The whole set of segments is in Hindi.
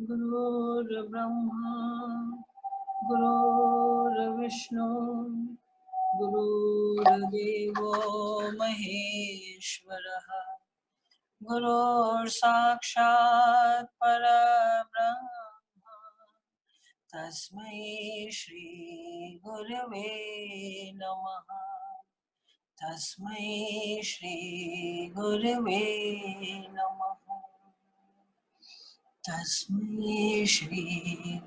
गुरुर्ब्रह्मा गुरुर्विष्णु गुरुर्देवो महेश्वरः गुरुर्साक्षात् परब्रह्म तस्मै श्री गुरवे नमः। तस्मै श्री गुरवे नमः। तस्मै श्री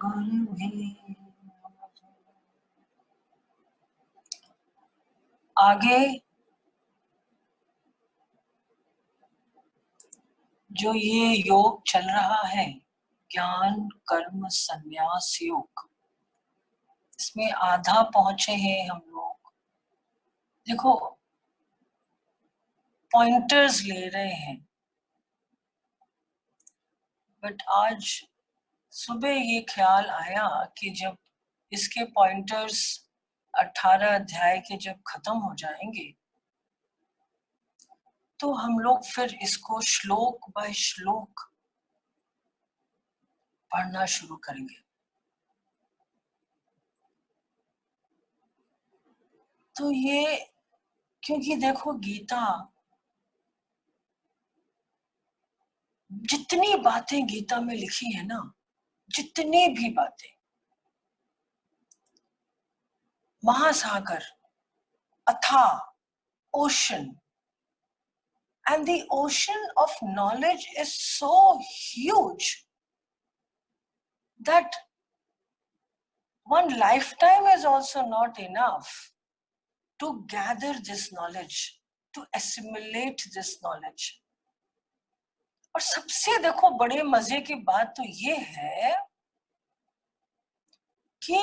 गुरवे नमः। आगे जो ये योग चल रहा है, ज्ञान कर्म संन्यास योग, इसमें आधा पहुंचे हैं हम लोग। देखो, पॉइंटर्स ले रहे हैं, बट आज सुबह ये ख्याल आया कि जब इसके पॉइंटर्स 18 अध्याय के जब खत्म हो जाएंगे तो हम लोग फिर इसको श्लोक बाय श्लोक पढ़ना शुरू करेंगे। तो ये, क्योंकि देखो गीता, जितनी बातें गीता में लिखी है ना, जितनी भी बातें, महासागर, अथाह, ocean, and the ocean of knowledge is so huge that one lifetime is also not enough to gather this knowledge, to assimilate this knowledge. और सबसे देखो बड़े मजे की बात तो ये है कि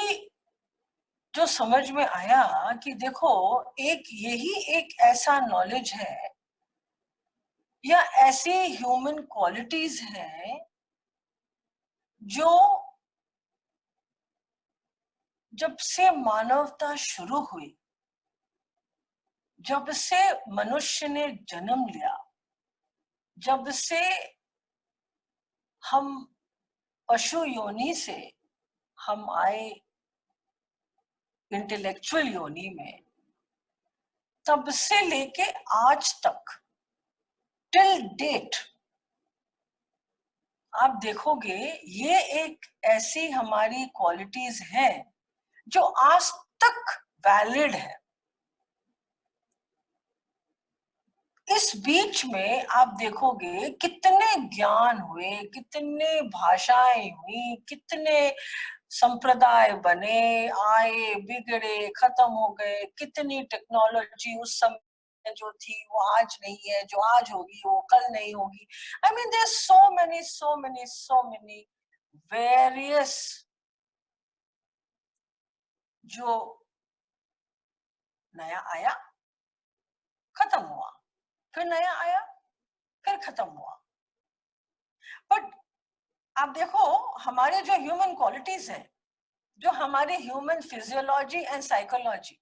जो समझ में आया कि देखो, एक यही एक ऐसा नॉलेज है या ऐसी ह्यूमन क्वालिटीज हैं जो जब से मानवता शुरू हुई, जब से मनुष्य ने जन्म लिया, जब से हम पशु योनि से हम आए इंटेलेक्चुअल योनि में, तब से लेके आज तक टिल डेट आप देखोगे ये एक ऐसी हमारी क्वालिटीज हैं जो आज तक वैलिड है। इस बीच में आप देखोगे कितने ज्ञान हुए, कितने भाषाएं हुई, कितने संप्रदाय बने, आए, बिगड़े, खत्म हो गए, कितनी टेक्नोलॉजी उस समय जो थी वो आज नहीं है, जो आज होगी वो कल नहीं होगी। I mean there so many various जो नया आया, खत्म हुआ, फिर नया आया, फिर खत्म हुआ। बट आप देखो हमारे जो ह्यूमन क्वालिटीज है, जो हमारे ह्यूमन फिजियोलॉजी एंड साइकोलॉजी,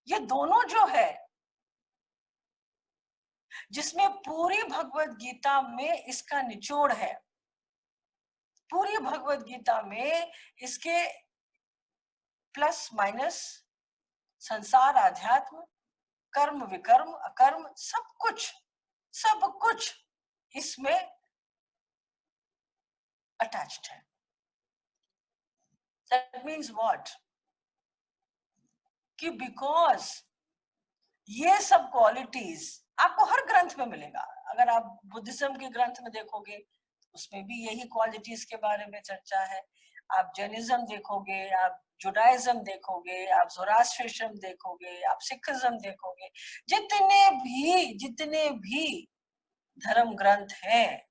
ये दोनों जो है, जिसमें पूरी भगवत गीता में इसका निचोड़ है, पूरी भगवत गीता में इसके प्लस माइनस, संसार आध्यात्म, कर्म विकर्म अकर्म, सब कुछ इसमें अटैच्ड है। दैट मीन्स व्हाट, कि बिकॉज ये सब क्वालिटीज आपको हर ग्रंथ में मिलेगा। अगर आप बुद्धिज्म के ग्रंथ में देखोगे उसमें भी यही क्वालिटीज के बारे में चर्चा है। आप जैनिज्म देखोगे, आप जुडाइज्म देखोगे, आप ज़ोरास्ट्रियनिज्म देखोगे, आप सिखिज्म देखोगे, जितने भी धर्म ग्रंथ हैं,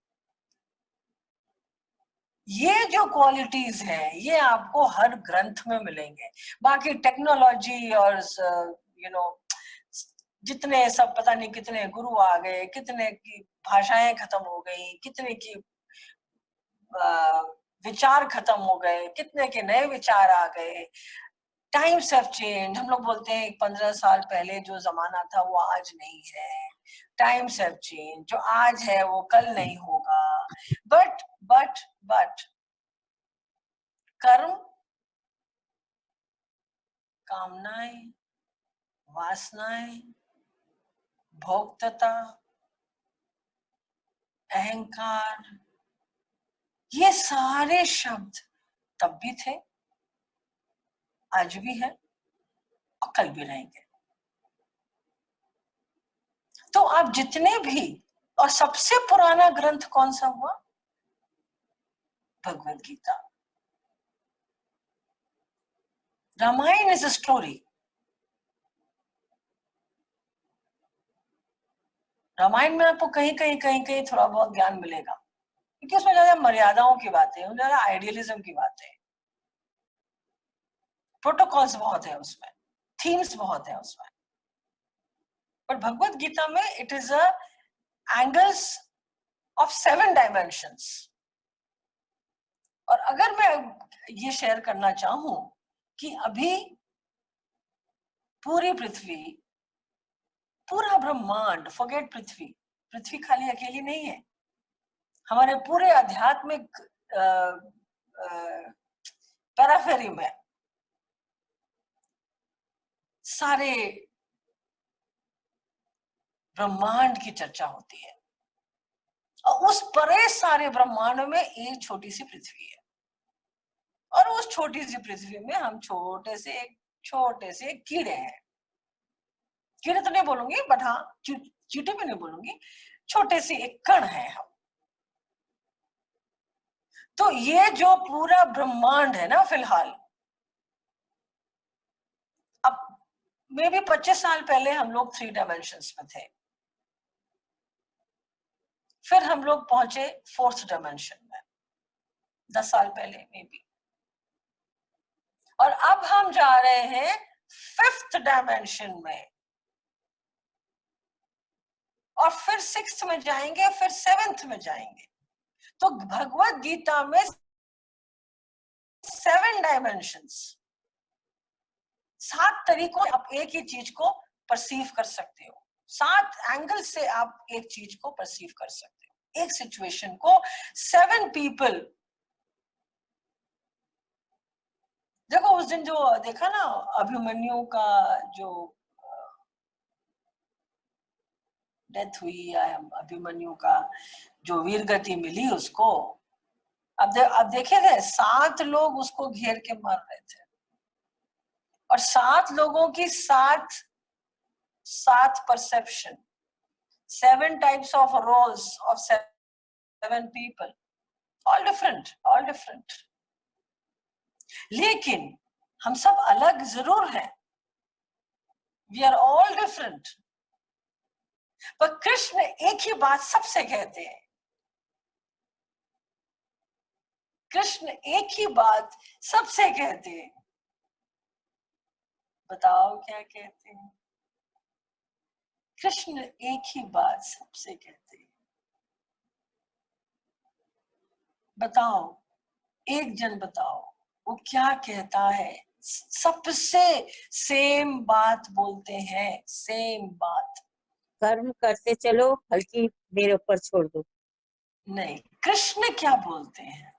ये जो क्वालिटीज हैं ये आपको हर ग्रंथ में मिलेंगे। बाकी टेक्नोलॉजी और जितने सब पता नहीं कितने गुरु आ गए, कितने की भाषाएं खत्म हो गई, कितने की विचार खत्म हो गए, कितने के नए विचार आ गए। Times have change. हम लोग बोलते हैं 15 साल पहले जो जमाना था वो आज नहीं है। टाइम्स हैव चेंज, जो आज है वो कल नहीं होगा। बट कर्म, कामनाएं, वासनाएं, भोक्तता, अहंकार, ये सारे शब्द तब भी थे, आज भी है और कल भी रहेंगे। तो आप जितने भी, और सबसे पुराना ग्रंथ कौन सा हुआ? Bhagavad Gita. Ramayana is a story. Ramayana में आपको कहीं कहीं कहीं कहीं थोड़ा बहुत ज्ञान मिलेगा, क्योंकि उसमें ज्यादा मर्यादाओं की बातें, ज्यादा आइडियलिज्म की बातें, प्रोटोकॉल्स बहुत है उसमें, थीम्स बहुत है उसमें। पर भगवत गीता में it is a angles of 7 dimensions. और अगर मैं ये शेयर करना चाहूं कि अभी पूरी पृथ्वी, पूरा ब्रह्मांड, फॉरगेट पृथ्वी, पृथ्वी खाली अकेली नहीं है, हमारे पूरे आध्यात्मिक पैराफेरी में सारे ब्रह्मांड की चर्चा होती है, और उस परे सारे ब्रह्मांड में एक छोटी सी पृथ्वी है, और उस छोटी सी पृथ्वी में हम छोटे से कीड़े हैं। कीड़े तो नहीं बोलूंगी, बट हाँ चींटी भी नहीं बोलूंगी, छोटे से एक कण है हम। तो ये जो पूरा ब्रह्मांड है ना, फिलहाल, अब मे भी 25 साल पहले हम लोग 3 डायमेंशंस में थे, फिर हम लोग पहुंचे 4th डायमेंशन में 10 साल पहले मे बी, और अब हम जा रहे हैं 5th डायमेंशन में, और फिर 6th में जाएंगे, फिर 7th में जाएंगे। तो भगवत गीता में 7 डायमेंशंस, 7 तरीकों से आप एक ही चीज को परसीव कर सकते हो, 7 एंगल से आप एक चीज को परसीव कर सकते हो, एक सिचुएशन को। 7 पीपल, देखो उस दिन जो देखा ना, अभिमन्यु का जो डेथ हुई, या अभिमन्यु का जो वीर गति मिली उसको, अब देखे थे 7 लोग उसको घेर के मार रहे थे, और 7 लोगों की 7 perception, 7 types of roles of 7 people, all different. लेकिन हम सब अलग जरूर हैं, वी आर ऑल डिफरेंट। पर कृष्ण एक ही बात सबसे कहते हैं, कृष्ण एक ही बात सबसे कहते हैं। बताओ क्या कहते हैं? कृष्ण एक ही बात सबसे कहते हैं। बताओ, एक जन बताओ वो क्या कहता है? सबसे सेम बात बोलते हैं, सेम बात। कर्म करते चलो, हल्की मेरे ऊपर छोड़ दो। नहीं, कृष्ण क्या बोलते हैं?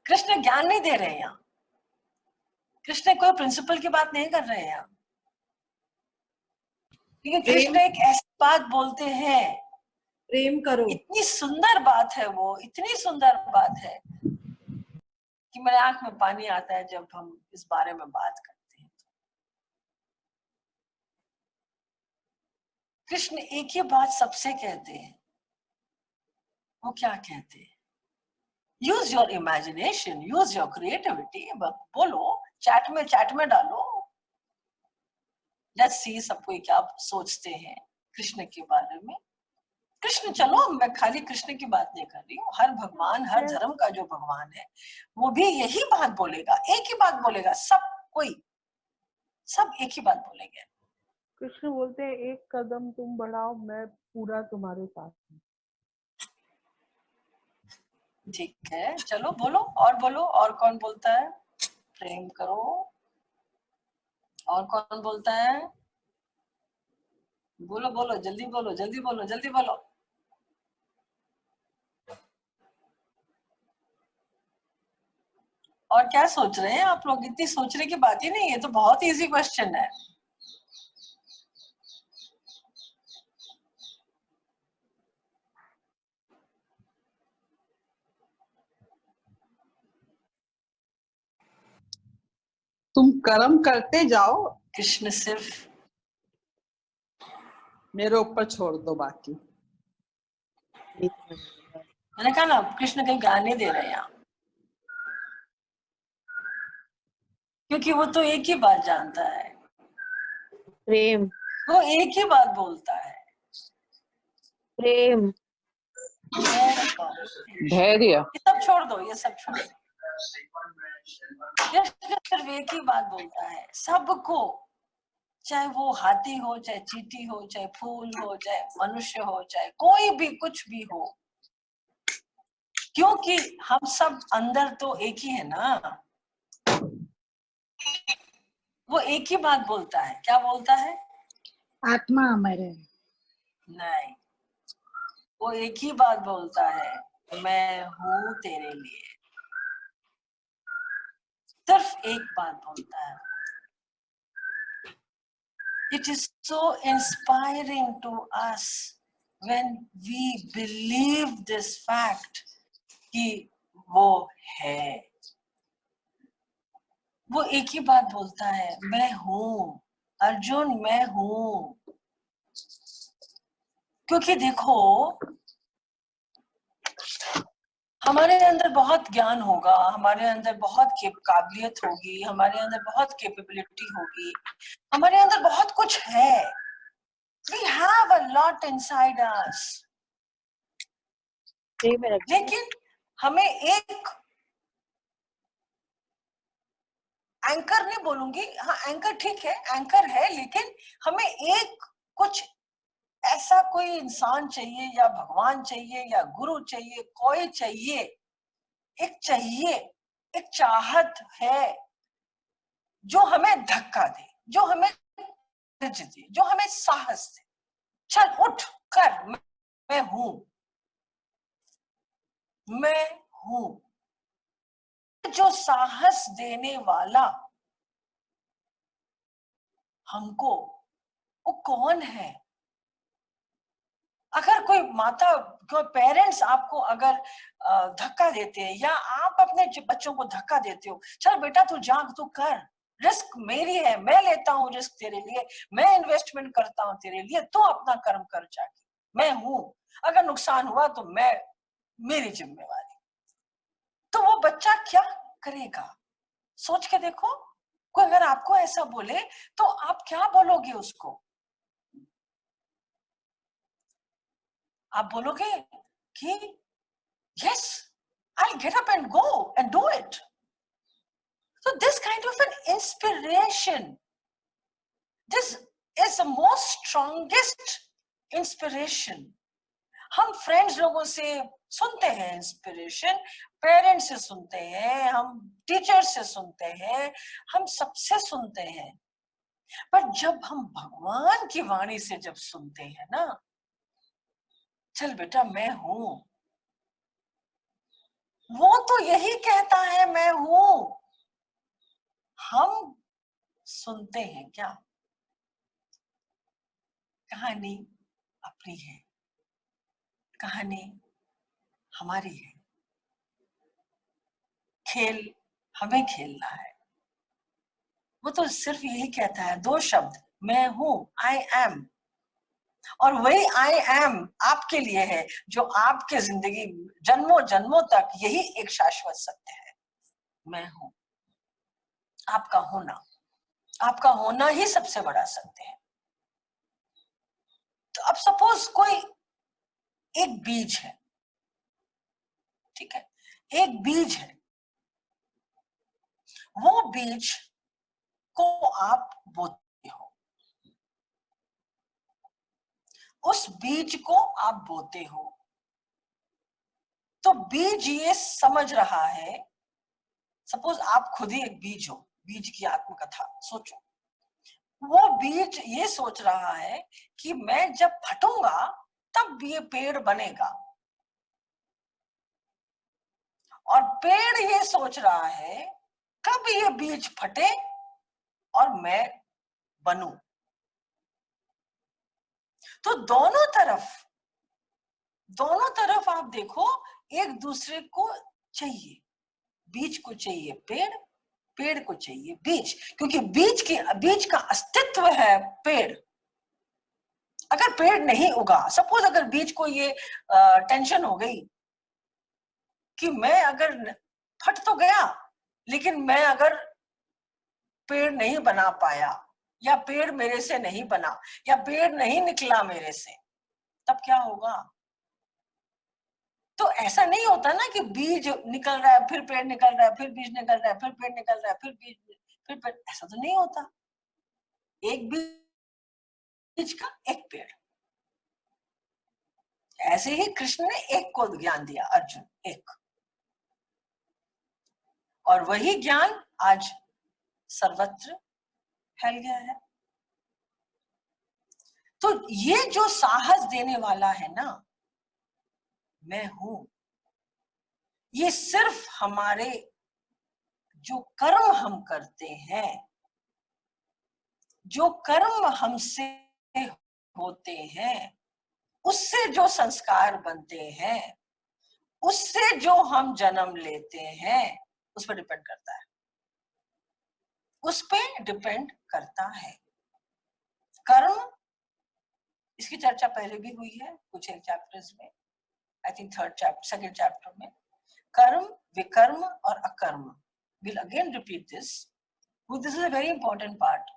कृष्ण ज्ञान नहीं दे रहे हैं यहाँ, कृष्ण कोई प्रिंसिपल की बात नहीं कर रहे हैं यहाँ, क्योंकि कृष्ण एक ऐसी बात बोलते हैं, प्रेम करो। इतनी सुंदर बात है वो, इतनी सुंदर बात है कि मेरे आंख में पानी आता है जब हम इस बारे में बात करते हैं। कृष्ण एक ही बात सबसे कहते हैं। वो क्या कहते हैं? Use your imagination, use your creativity, बोलो, चैट में डालो, लेट्स सी सब कोई क्या सोचते हैं कृष्ण के बारे में। कृष्ण, चलो मैं खाली कृष्ण की बात नहीं कर रही हूँ, हर भगवान, हर धर्म का जो भगवान है वो भी यही बात बोलेगा, एक ही बात बोलेगा, सब एक ही बात बोलेंगे। कृष्ण बोलते हैं एक कदम तुम बढ़ाओ, मैं पूरा तुम्हारे साथ हूँ। ठीक है, चलो बोलो, और कौन बोलता है? प्रेम करो। और कौन बोलता है? बोलो बोलो, जल्दी बोलो, जल्दी बोलो, जल्दी बोलो। और क्या सोच रहे हैं आप लोग? इतनी सोचने की बात ही नहीं है, तो बहुत इजी क्वेश्चन है। तुम कर्म करते जाओ, कृष्ण सिर्फ, मेरे ऊपर छोड़ दो बाकी। मैंने कहा ना, कृष्ण कहीं गाने दे रहे हैं यहाँ, क्योंकि वो तो एक ही बात जानता है, प्रेम, वो एक ही बात बोलता है, प्रेम, धैर्य। ये सब छोड़ दो, ये सब छोड़ दो। कृष्ण सिर्फ एक ही बात बोलता है सबको, चाहे वो हाथी हो, चाहे चींटी हो, चाहे फूल हो, चाहे मनुष्य हो, चाहे कोई भी कुछ भी हो, क्योंकि हम सब अंदर तो एक ही है ना। वो एक ही बात बोलता है, क्या बोलता है? आत्मा अमर है। नहीं, वो एक ही बात बोलता है, मैं हूं तेरे लिए। सिर्फ एक बात बोलता है। It is so inspiring to us when we believe this fact कि वो है। वो एक ही बात बोलता है, मैं हूं अर्जुन, मैं हूं। क्योंकि देखो, हमारे अंदर बहुत ज्ञान होगा, हमारे अंदर बहुत काबिलियत होगी, हमारे अंदर बहुत कैपेबिलिटी होगी, हमारे अंदर बहुत कुछ है। We have a lot inside us. लेकिन हमें एक एंकर नहीं बोलूंगी, हाँ एंकर ठीक है, एंकर है, लेकिन हमें एक कुछ ऐसा कोई इंसान चाहिए, या भगवान चाहिए, या गुरु चाहिए, कोई चाहिए, एक चाहत है जो हमें धक्का दे, जो हमें दे, जो हमें साहस दे। चल उठ कर, मैं हूं, मैं हूं। जो साहस देने वाला हमको, वो कौन है? अगर कोई माता, कोई पेरेंट्स आपको अगर धक्का देते हैं, या आप अपने बच्चों को धक्का देते हो, चल बेटा तू जाग, तू कर, रिस्क मेरी है, मैं लेता हूँ रिस्क तेरे लिए, मैं इन्वेस्टमेंट करता हूँ तेरे लिए, तू अपना कर्म कर जाके, मैं हूं, अगर नुकसान हुआ तो मैं, मेरी जिम्मेवारी। तो वो बच्चा क्या करेगा? सोच के देखो, कोई अगर आपको ऐसा बोले तो आप क्या बोलोगे उसको? आप बोलोगे कि yes, I'll get up and go and do it. So this kind of an inspiration, this is the most strongest inspiration. हम फ्रेंड्स लोगों से सुनते हैं इंस्पिरेशन, पेरेंट्स से सुनते हैं, हम टीचर से सुनते हैं, हम सबसे सुनते हैं। पर जब हम भगवान की वाणी से जब सुनते हैं ना, चल बेटा मैं हूं, वो तो यही कहता है मैं हूं। हम सुनते हैं क्या? कहानी अपनी है, कहानी हमारी है, खेल हमें खेलना है। वो तो सिर्फ यही कहता है, दो शब्द, मैं हूं, आई एम। और वही आई एम आपके लिए है, जो आपके जिंदगी जन्मों जन्मों तक यही एक शाश्वत सत्य है, मैं हूं। आपका होना, आपका होना ही सबसे बड़ा सत्य है। तो अब सपोज कोई एक बीज है, ठीक है, एक बीज है, वो बीज को आप बोते हो, उस बीज को आप बोते हो, तो बीज ये समझ रहा है, सपोज आप खुद ही एक बीज हो, बीज की आत्मकथा सोचो, वो बीज ये सोच रहा है कि मैं जब फटूंगा तब ये पेड़ बनेगा, और पेड़ ये सोच रहा है कब ये बीज फटे और मैं बनूं। तो दोनों तरफ आप देखो, एक दूसरे को चाहिए। बीज को चाहिए पेड़, पेड़ को चाहिए बीज, क्योंकि बीज का अस्तित्व है पेड़। अगर पेड़ नहीं उगा, सपोज अगर बीज को ये टेंशन हो गई कि मैं अगर फट तो गया, लेकिन मैं अगर पेड़ नहीं बना पाया, या पेड़ मेरे से नहीं बना, या पेड़ नहीं निकला मेरे से, तब क्या होगा? तो ऐसा नहीं होता ना कि बीज निकल रहा है, फिर पेड़ निकल रहा है, फिर बीज निकल रहा है, फिर पेड़ निकल रहा है, फिर बीज, फिर पेड़। ऐसा तो नहीं होता। एक बीज का एक पेड़। ऐसे ही कृष्ण ने एक को ज्ञान दिया, अर्जुन एक, और वही ज्ञान आज सर्वत्र फैल गया है। तो ये जो साहस देने वाला है ना, मैं हूं, ये सिर्फ हमारे जो कर्म हम करते हैं, जो कर्म हमसे होते हैं, उससे जो संस्कार बनते हैं, उससे जो हम जन्म लेते हैं, उस पर डिपेंड करता है। उस पे डिपेंड करता है। कर्म, इसकी चर्चा पहले भी हुई है कुछ एक चैप्टर्स में, आई थिंक सेकंड चैप्टर में। कर्म, विकर्म और अकर्म। We'll again repeat this. This is a very important part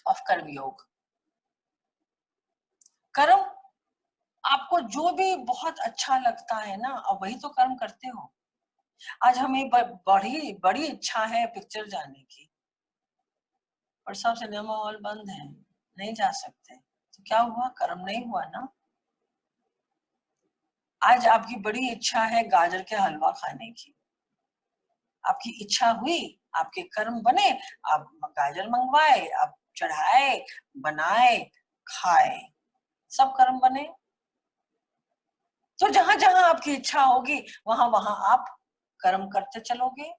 of कर्म योग। कर्म, आपको जो भी बहुत अच्छा लगता है ना, अब वही तो कर्म करते हो। आज हमें बड़ी इच्छा है पिक्चर जाने की, और सब सिनेमा हॉल बंद है, नहीं जा सकते, तो क्या हुआ? कर्म नहीं हुआ ना। आज आपकी बड़ी इच्छा है गाजर के हलवा खाने की, आपकी इच्छा हुई, आपके कर्म बने, आप गाजर मंगवाए, आप चढ़ाए, बनाए, खाए, सब कर्म बने। तो जहां जहां आपकी इच्छा होगी, वहां वहां आप कर्म करते चलोगे।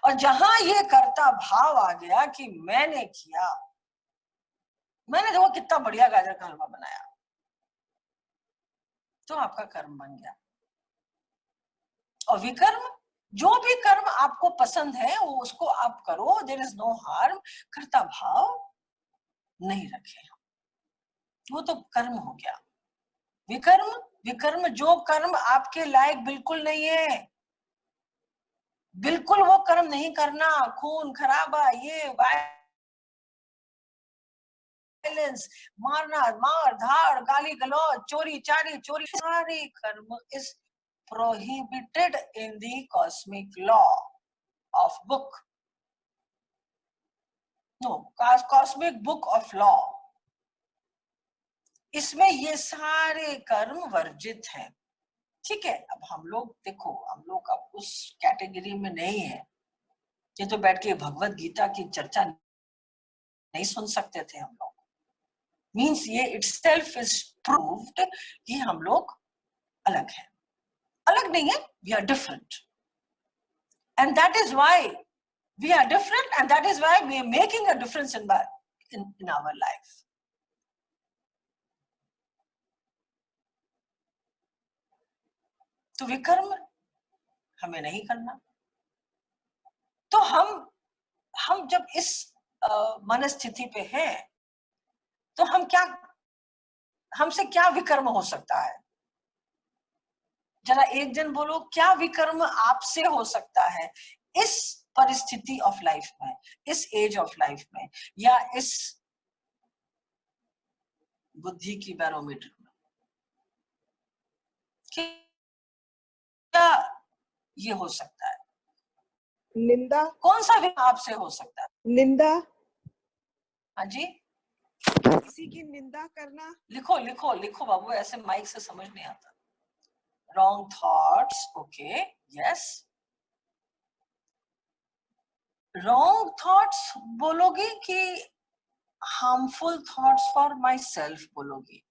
और जहां ये कर्ता भाव आ गया कि मैंने किया, मैंने देखो कितना बढ़िया गाजर का हलवा बनाया, तो आपका कर्म बन गया। और विकर्म, जो भी कर्म आपको पसंद है वो उसको आप करो, देयर इज नो हार्म, कर्ता भाव नहीं रखे, वो तो कर्म हो गया। विकर्म जो कर्म आपके लायक बिल्कुल नहीं है, बिल्कुल वो कर्म नहीं करना, खून खराबा, ये वायलेंस, मारना, मार धाड़, गाली गलौज, चोरी चारी, चोरी, सारे कर्म is prohibited in the cosmic law of book. No, cosmic book of law. इसमें ये सारे कर्म वर्जित हैं। ठीक है, अब हम लोग देखो, हम लोग अब उस कैटेगरी में नहीं है, ये तो बैठ के भगवत गीता की चर्चा नहीं सुन सकते थे हम लोग। मीन्स ये itself is proved कि हम लोग अलग हैं। अलग नहीं है, we are different, and that is why we are different, and that is why we are making a difference in our life. तो विकर्म हमें नहीं करना। तो हम जब इस मनस्थिति पे हैं, तो हमसे क्या विकर्म हो सकता है? जरा एक जन बोलो, क्या विकर्म आपसे हो सकता है इस परिस्थिति ऑफ लाइफ में, इस एज ऑफ लाइफ में, या इस बुद्धि की बैरोमीटर में? क्या ये हो सकता है? निंदा। कौन सा विकर्म आपसे हो सकता है? निंदा। हाँ जी, किसी की निंदा करना। लिखो लिखो लिखो बाबू, ऐसे माइक से समझ नहीं आता। Wrong thoughts, okay, yes. Wrong thoughts बोलोगी कि harmful thoughts for myself बोलोगी?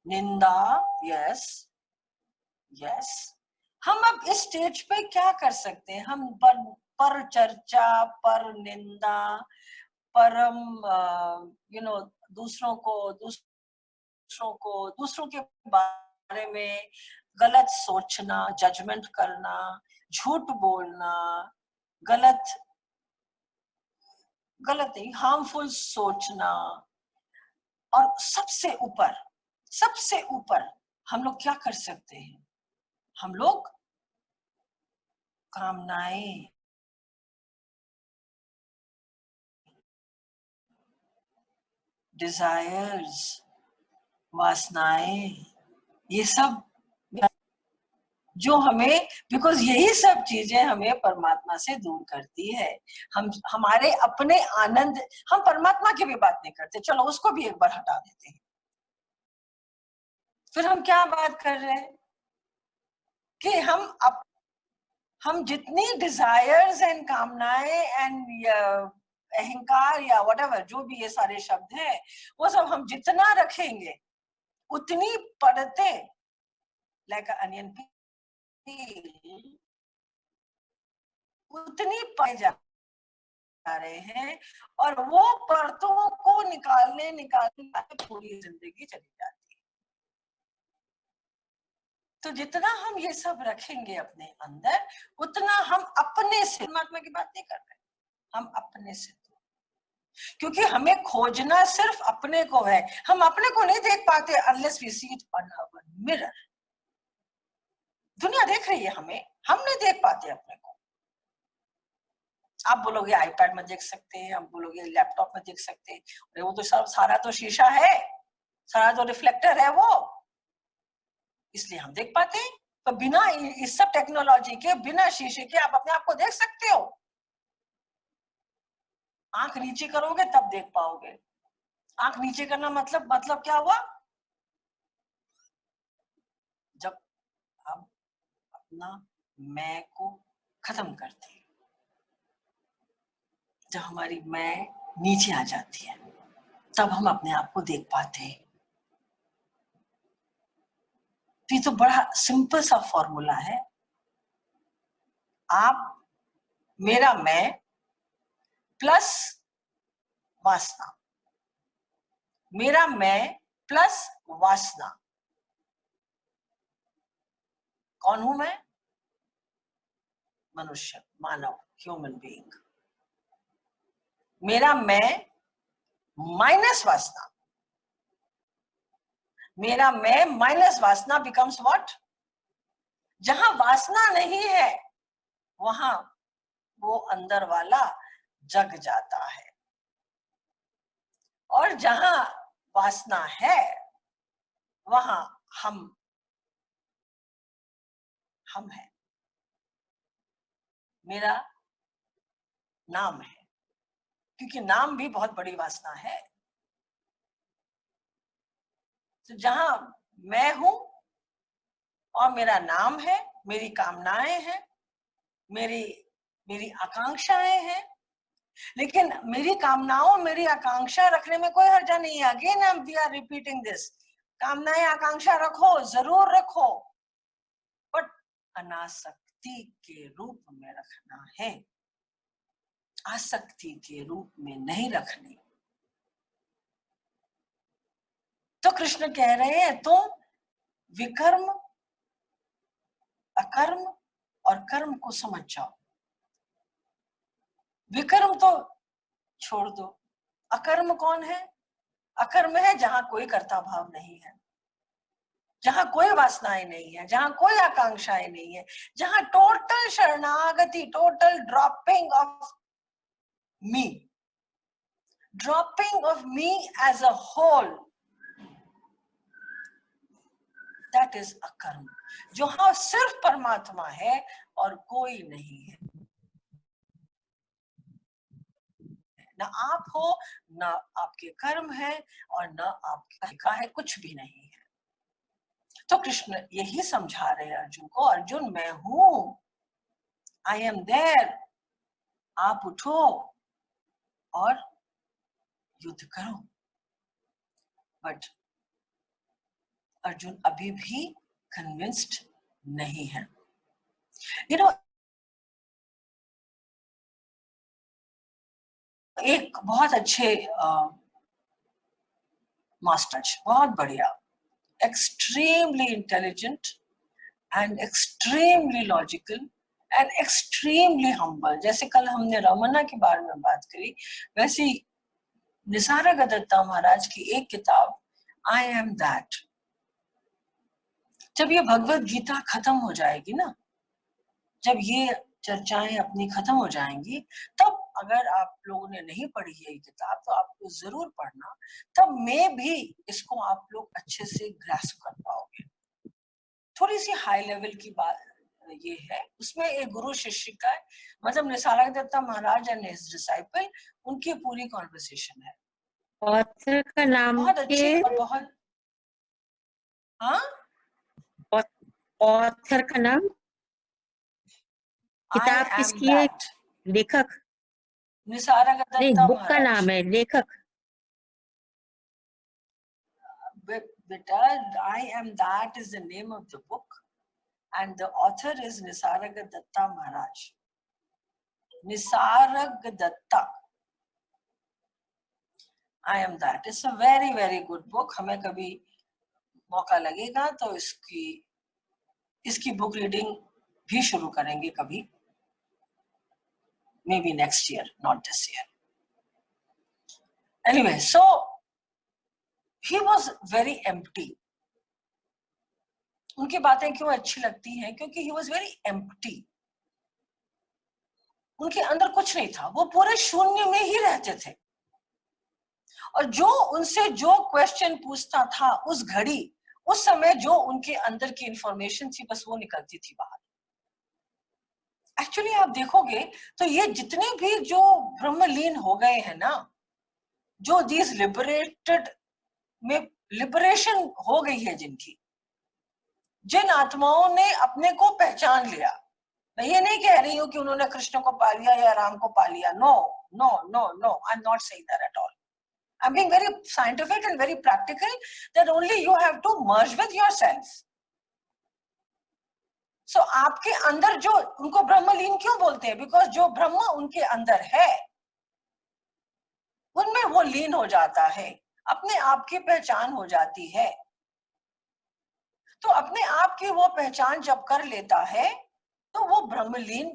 निंदा, yes, yes. हम अब इस स्टेज पे क्या कर सकते हैं? हम पर चर्चा, पर निंदा, परम दूसरों के बारे में गलत सोचना, जजमेंट करना, झूठ बोलना, गलत नहीं, हार्मफुल सोचना, और सबसे ऊपर हम लोग क्या कर सकते हैं? हम लोग कामनाएं, डिजायर्स, वासनाएं, ये सब जो हमें, बिकॉज यही सब चीजें हमें परमात्मा से दूर करती है। हम हमारे अपने आनंद, हम परमात्मा की भी बात नहीं करते, चलो उसको भी एक बार हटा देते हैं। फिर हम क्या बात कर रहे हैं कि हम जितनी डिजायर्स एंड कामनाएं एंड अहंकार या व्हाटएवर जो भी ये सारे शब्द हैं, वो सब हम जितना रखेंगे उतनी परतें, लाइक अनियन पील, उतनी पाए जा रहे हैं, और वो परतों को निकालने पूरी जिंदगी चली जाती है। तो जितना हम ये सब रखेंगे अपने अंदर, उतना हम अपने से, परमात्मा की बात नहीं कर रहे, हम अपने से, क्योंकि हमें खोजना सिर्फ अपने को है। हम अपने को नहीं देख पाते unless we see it on our mirror. दुनिया देख रही है हमें, हम नहीं देख पाते अपने को। आप बोलोगे आईपैड में देख सकते हैं, आप बोलोगे लैपटॉप में देख सकते हैं, अरे वो तो सब सारा तो शीशा है, सारा तो रिफ्लेक्टर है वो, इसलिए हम देख पाते हैं। तो बिना इस सब टेक्नोलॉजी के, बिना शीशे के आप अपने आप को देख सकते हो। आंख नीचे करोगे तब देख पाओगे। आंख नीचे करना मतलब क्या हुआ? जब हम अपना मैं को खत्म करते हैं, जब हमारी मैं नीचे आ जाती है, तब हम अपने आप को देख पाते हैं। तो ये तो बड़ा सिंपल सा फॉर्मूला है। आप, मेरा मैं प्लस वासना, मेरा मैं प्लस वासना। कौन हूं मैं? मनुष्य, मानव, ह्यूमन बीइंग। मेरा मैं माइनस वासना, मेरा मैं माइनस वासना बिकम्स व्हाट? जहां वासना नहीं है वहां वो अंदर वाला जग जाता है, और जहां वासना है वहां हम है। मेरा नाम है, क्योंकि नाम भी बहुत बड़ी वासना है। तो जहां मैं हूं और मेरा नाम है, मेरी कामनाएं हैं, मेरी आकांक्षाएं हैं, लेकिन मेरी कामनाओं, मेरी आकांक्षा रखने में कोई हर्जा नहीं है। Again we are repeating this, कामनाएं आकांक्षा रखो, जरूर रखो, बट अनासक्ति के रूप में रखना है, आसक्ति के रूप में नहीं रखनी। तो कृष्ण कह रहे हैं तुम विकर्म, अकर्म और कर्म को समझ जाओ। विकर्म तो छोड़ दो। अकर्म कौन है? अकर्म है जहां कोई कर्ता भाव नहीं है, जहां कोई वासनाएं नहीं है, जहां कोई आकांक्षाएं नहीं है, जहां टोटल शरणागति, total dropping of me, dropping of me as a whole, that is अकर्म। जहां सिर्फ परमात्मा है और कोई नहीं है, ना आप हो, ना आपके कर्म है, और ना आपका है, कुछ भी नहीं है। तो कृष्ण यही समझा रहे हैं अर्जुन को, अर्जुन मैं हूं, आई एम देयर, आप उठो और युद्ध करो। बट अर्जुन अभी भी कन्विंस्ड नहीं है। You know, एक बहुत अच्छे मास्टर, बहुत बढ़िया, extremely intelligent and extremely logical and extremely humble. जैसे कल हमने रमना के बारे में बात करी, वैसे निसारगदत्ता महाराज की एक किताब I Am That, जब ये भगवत गीता खत्म हो जाएगी ना, जब ये चर्चाएं अपनी खत्म हो जाएंगी, तब अगर आप लोगों ने नहीं पढ़ी है ये किताब तो आपको जरूर पढ़ना, तब मैं भी इसको आप लोग अच्छे से ग्रास्प कर पाओगे। थोड़ी सी हाई लेवल की बात ये है, उसमें एक गुरु शिष्य का, मतलब निसारगदत्ता महाराज एंड हिज डिसाइपल, उनकी पूरी कॉन्वर्सेशन है। ऑथर का नाम बहुत अच्छी और बहुत, हाँ, ऑथर का नाम, किताब किसकी है, लेखक? निसारगदत्ता नहीं, बुक का महाराज। नाम है, लेखक। बेटा, I Am That is the name of the book and the author is Nisargadatta Maharaj. Nisargadatta, I Am That. It's a very very good book. हमें कभी मौका लगेगा तो इसकी बुक रीडिंग भी शुरू करेंगे कभी, maybe next year, not this year. Anyway, so he was very empty. उनकी बातें क्यों अच्छी लगती हैं? क्योंकि he was very empty. उनके अंदर कुछ नहीं था, वो पूरे शून्य में ही रहते थे, और जो उनसे जो क्वेश्चन पूछता था उस घड़ी, उस समय जो उनके अंदर की इंफॉर्मेशन थी, बस वो निकलती थी बाहर। एक्चुअली आप देखोगे तो ये जितने भी जो ब्रह्मलीन हो गए हैं ना, जो दीज लिबरेटेड में लिबरेशन हो गई है जिनकी, जिन आत्माओं ने अपने को पहचान लिया, मैं ये नहीं कह रही हूं कि उन्होंने कृष्ण को पा लिया या राम को पा लिया, no no no no, I am not saying that at all. I'm being very scientific and very practical, that only you have to merge with yourself. So आपके अंदर जो, उनको ब्रह्मलीन क्यों बोलते हैं? Because जो ब्रह्म उनके अंदर है, उनमें वो लीन हो जाता है, अपने आप की पहचान हो जाती है। तो अपने आप की वो पहचान जब कर लेता है तो वो ब्रह्मलीन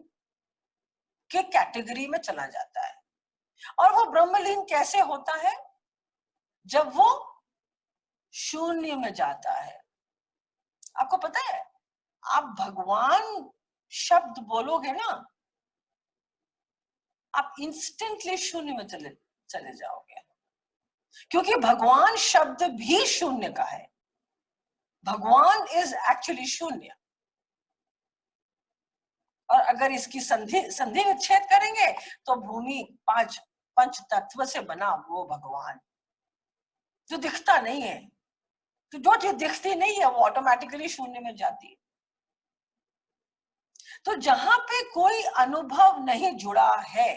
के कैटेगरी में चला जाता है। और वो ब्रह्मलीन कैसे होता है? जब वो शून्य में जाता है। आपको पता है, आप भगवान शब्द बोलोगे ना, आप इंस्टेंटली शून्य में चले जाओगे, क्योंकि भगवान शब्द भी शून्य का है। भगवान इज एक्चुअली शून्य। और अगर इसकी संधि विच्छेद करेंगे तो भूमि पंच तत्व से बना वो भगवान जो दिखता नहीं है, तो जो चीज दिखती नहीं है वो ऑटोमेटिकली शून्य में जाती है। तो जहां पे कोई अनुभव नहीं जुड़ा है,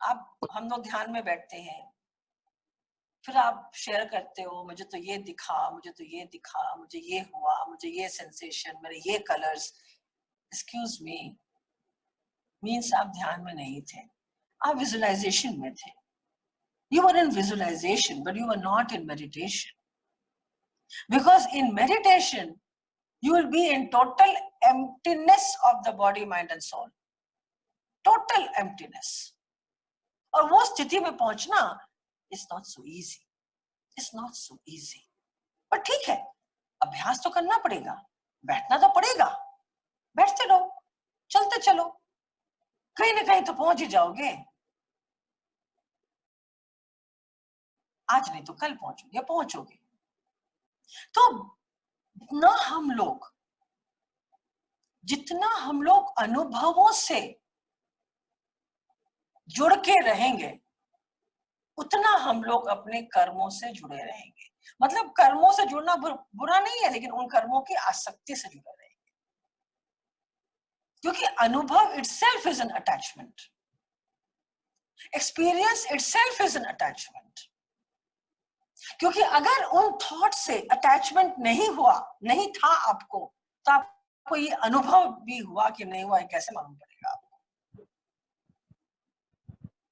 आप हम लोग ध्यान में बैठते हैं, फिर आप शेयर करते हो, मुझे तो ये दिखा, मुझे तो ये दिखा, मुझे ये हुआ, मुझे ये सेंसेशन, मेरे ये कलर्स। एक्सक्यूज मी, मीन्स आप ध्यान में नहीं थे, आप विजुअलाइजेशन में थे। You were in visualization, but you were not in meditation. Because in meditation, you will be in total emptiness of the body, mind and soul. Total emptiness. और वो स्थिति में पहुंचना is not so easy. It's not so easy. पर ठीक है, अभ्यास तो करना पड़ेगा, बैठना तो पड़ेगा, बैठते रहो, चलते चलो, कहीं ना कहीं तो पहुंच ही जाओगे। आज नहीं तो कल पहुंचोगे, पहुंचोगे। तो जितना हम लोग अनुभवों से जुड़ के रहेंगे, उतना हम लोग अपने कर्मों से जुड़े रहेंगे। मतलब कर्मों से जुड़ना बुरा नहीं है, लेकिन उन कर्मों की आसक्ति से जुड़े रहेंगे, क्योंकि अनुभव itself is an attachment. Experience itself is an attachment. क्योंकि अगर उन थॉट से अटैचमेंट नहीं था आपको, तो आप आपको ये अनुभव भी हुआ कि नहीं हुआ, कैसे मालूम पड़ेगा आपको?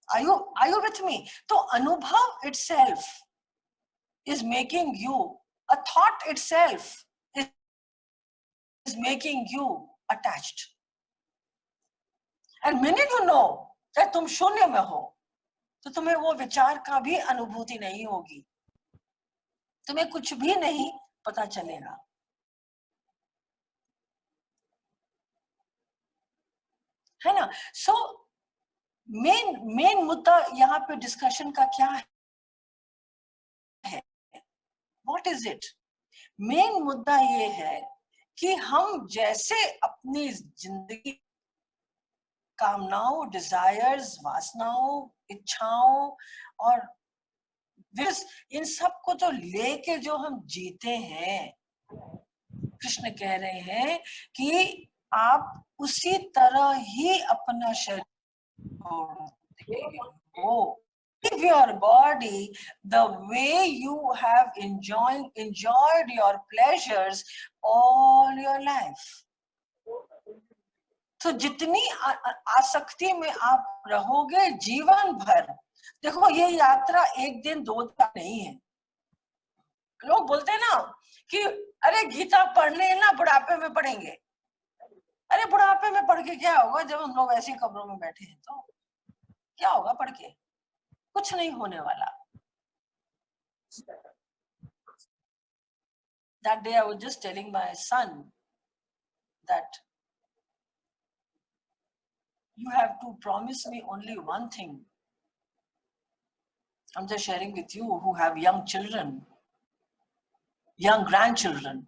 Are you with me? तो अनुभव itself is making you, a thought itself is making you attached. And minute you know that तुम शून्य में हो, तो तुम्हें वो विचार का भी अनुभूति नहीं होगी, तुम्हें कुछ भी नहीं पता चलेगा। है ना? सो मेन मुद्दा यहाँ पे डिस्कशन का क्या है? What is it? मेन मुद्दा ये है कि हम जैसे अपनी जिंदगी कामनाओं, डिजायर्स, वासनाओं, इच्छाओं और इन सब को जो लेके जो हम जीते हैं, कृष्ण कह रहे हैं कि आप उसी तरह ही अपना शरीर हो। Live your body the way you have enjoyed your pleasures all your life. तो जितनी आसक्ति में आप रहोगे जीवन भर, देखो ये यात्रा एक दिन दो दिन नहीं है। लोग बोलते हैं ना कि अरे गीता पढ़ने ना बुढ़ापे में पढ़ेंगे। अरे बुढ़ापे में पढ़ के क्या होगा जब हम लोग ऐसी कब्रों में बैठे हैं? तो क्या होगा पढ़ के? कुछ नहीं होने वाला। That day I was just telling my son that you have to promise me only one thing. I'm just sharing with you who have young children, young grandchildren.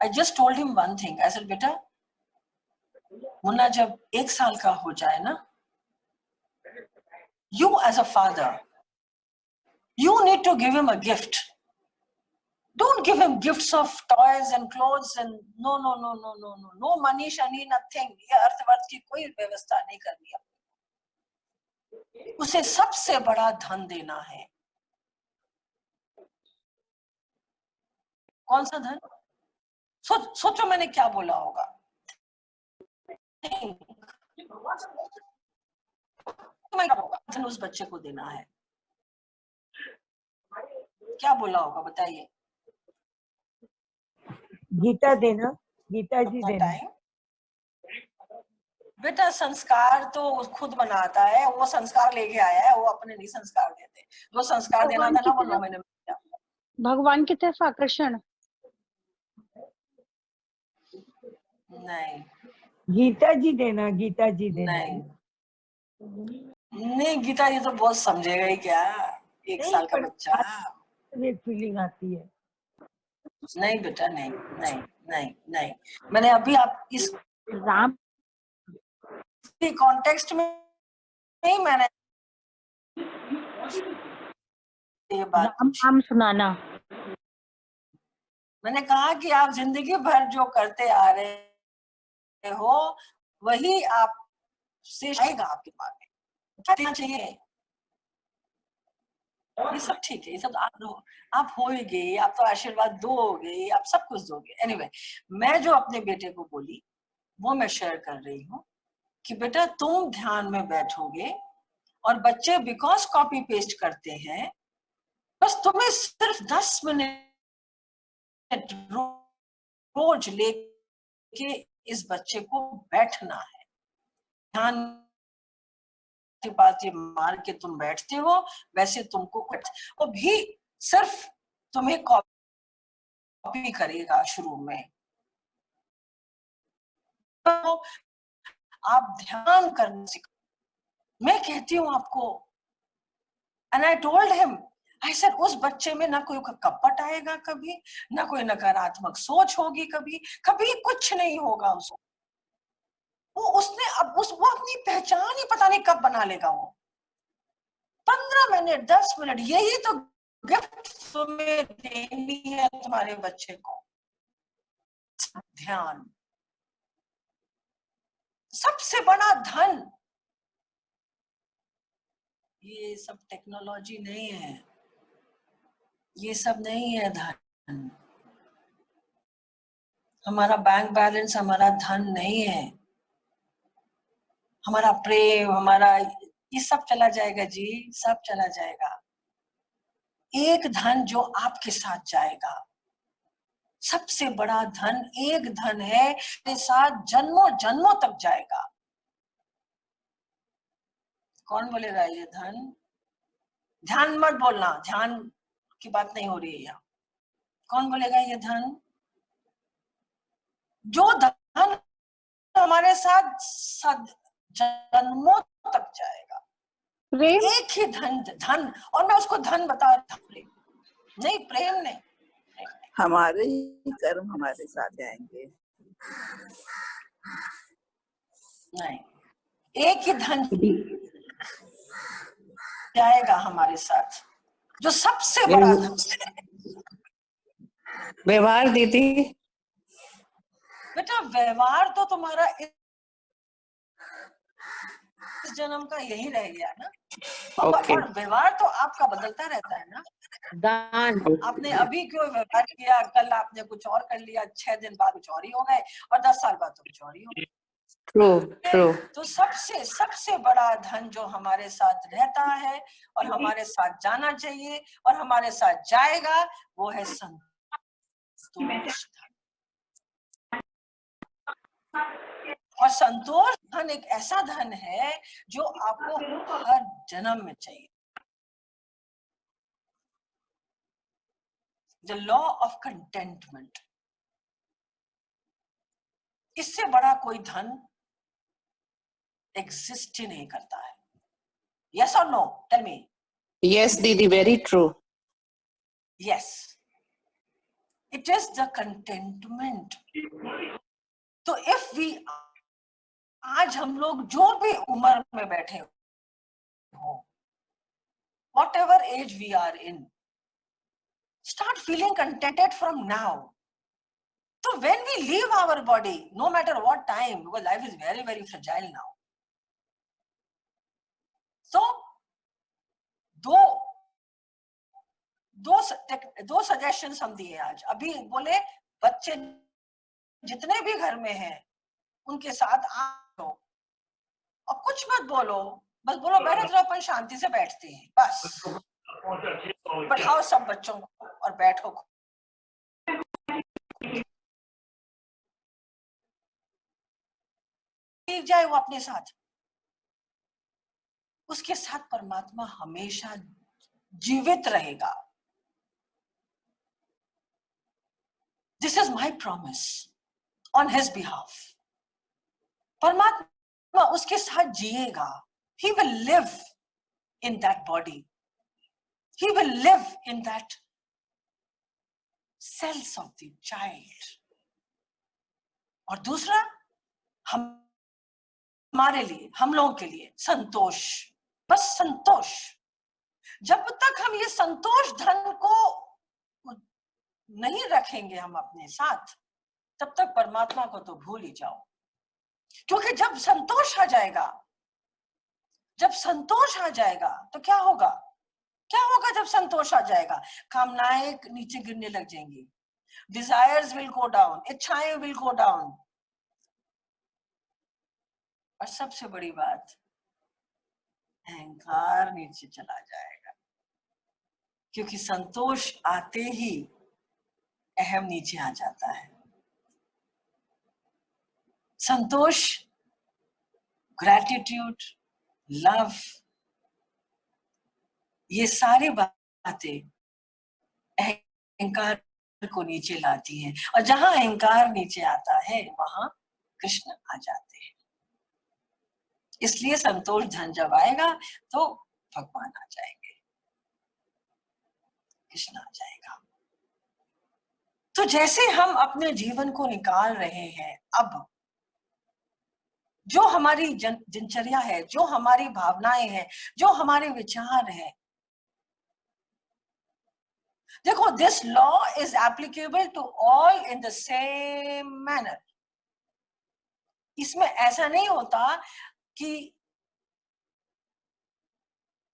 I just told him one thing. I said, बेटा, मुन्ना जब 1 साल का हो जाए ना, you as a father, you need to give him a gift. Don't give him gifts of toys and clothes and no money, shani, nothing. ये अर्थवर्थ की कोई व्यवस्था नहीं करनी है। उसे सबसे बड़ा धन देना है। कौन सा धन? सोचो मैंने क्या बोला होगा। धन उस बच्चे को देना है। क्या बोला होगा बताइए? गीता देना, गीता जी देना। बेटा संस्कार तो खुद बनाता है, वो संस्कार लेके आया है, वो अपने नहीं संस्कार देते। जो संस्कार देना था ना वो 9 महीने में दिया। भगवान की तरफ आकर्षण नहीं, गीता जी देना, गीता जी देना। नहीं गीता ये तो बहुत समझेगा ही क्या, 1 साल का बच्चा। एक फीलिंग आती है। नहीं बेटा नहीं नहीं नहीं नहीं, मैंने अभी आप इस राम कॉन्टेक्स्ट में नहीं मैंने ये बात राम सुनाना। मैंने कहा कि आप जिंदगी भर जो करते आ रहे हो वही आप से आएगा आपके पास में। क्या देना चाहिए? ये सब ठीक है, ये सब आप होगे, आप तो आशीर्वाद दोगे, आप सब कुछ दोगे। एनीवे, मैं जो अपने बेटे को बोली वो मैं शेयर कर रही हूँ कि बेटा तुम ध्यान में बैठोगे और बच्चे बिकॉज कॉपी पेस्ट करते हैं, बस तुम्हें सिर्फ 10 मिनट रोज लेके इस बच्चे को बैठना है। ध्यान की बात ये मार के तुम बैठते हो, वैसे तुमको वो भी सिर्फ तुम्हें कॉपी करेगा शुरू में। तो आप ध्यान करने सीखो। मैं कहती हूँ आपको, and I told him, I said उस बच्चे में ना कोई कपट आएगा कभी, ना कोई नकारात्मक सोच होगी कभी, कभी कुछ नहीं होगा उसको। वो अपनी पहचान ही पता नहीं कब बना लेगा। वो 15 मिनट 10 मिनट यही तो गिफ्ट तुम्हें देनी है तुम्हारे बच्चे को। ध्यान सबसे बड़ा धन। ये सब टेक्नोलॉजी नहीं है, ये सब नहीं है धन। हमारा बैंक बैलेंस हमारा धन नहीं है, हमारा प्रेम, हमारा ये सब चला जाएगा जी, सब चला जाएगा। एक धन जो आपके साथ जाएगा, सबसे बड़ा धन एक धन है, के साथ जन्मों जन्मों तक जाएगा। कौन बोलेगा ये धन? ध्यान मत बोलना, ध्यान की बात नहीं हो रही है यहाँ। कौन बोलेगा ये धन? जो धन हमारे साथ जन्मों तक जाएगा। प्रेम। एक ही धन, धन, और मैं उसको धन बता रहा हूं, नहीं प्रेम नहीं। हमारे ही कर्म हमारे साथ जाएंगे। नहीं, एक ही धन जाएगा हमारे साथ, जो सबसे बड़ा धन। व्यवहार दीदी, बेटा व्यवहार तो तुम्हारा इस जन्म का यही रह गया ना। ओके। और व्यवहार तो आपका बदलता रहता है ना। दान, आपने अभी क्यों व्यवहार किया, कल आपने कुछ और कर लिया, 6 दिन बाद कुछ और ही हो गए, और 10 साल बाद तो कुछ और ही हो गए। True true. तो सबसे बड़ा धन जो हमारे साथ रहता है और हमारे साथ जाना चाहिए और हमारे साथ जाएगा, वो है संतोष धन। और संतोष धन एक ऐसा धन है जो आपको हर जन्म में चाहिए। द लॉ ऑफ कंटेंटमेंट, इससे बड़ा कोई धन एग्जिस्ट ही नहीं करता है। यस और नो? Tell me. यस दीदी, very true. Yes, it is the contentment. तो इफ वी, आज हम लोग जो भी उम्र में बैठे हो, whatever age we are in, start feeling contented from now. So when we leave our body, no matter what time, because life is very, very fragile now. So दो सजेशंस हम दिए आज। अभी बोले बच्चे जितने भी घर में हैं उनके साथ आओ और कुछ मत बोलो, बस बोलो बैठे तो अपन शांति से बैठते हैं, बस बैठाओ सब बच्चों को और बैठो। ठीक जाए वो अपने साथ, उसके साथ परमात्मा हमेशा जीवित रहेगा। This is my promise on his behalf. परमात्मा उसके साथ जिएगा। He will live in that body, he will live in that cells of the child. और दूसरा, हमारे लिए, हम लोगों के लिए संतोष, बस संतोष। जब तक हम ये संतोष धन को नहीं रखेंगे हम अपने साथ, तब तक परमात्मा को तो भूल ही जाओ। क्योंकि जब संतोष आ जाएगा, जब संतोष आ जाएगा तो क्या होगा? क्या होगा जब संतोष आ जाएगा? कामनाएं नीचे गिरने लग जाएंगी, डिजायर्स विल गो डाउन, इच्छाएं विल गो डाउन। और सबसे बड़ी बात, अहंकार नीचे चला जाएगा। क्योंकि संतोष आते ही अहम नीचे आ जाता है। संतोष, ग्रैटिट्यूड, लव, ये सारी बातें अहंकार को नीचे लाती हैं। और जहां अहंकार नीचे आता है वहां कृष्ण आ जाते हैं। इसलिए संतोष धन जब आएगा तो भगवान आ जाएंगे, कृष्ण आ जाएगा। तो जैसे हम अपने जीवन को निकाल रहे हैं, अब जो हमारी दिनचर्या है, जो हमारी भावनाएं हैं, जो हमारे विचार हैं, देखो, this law is applicable to all in the same manner. इसमें ऐसा नहीं होता कि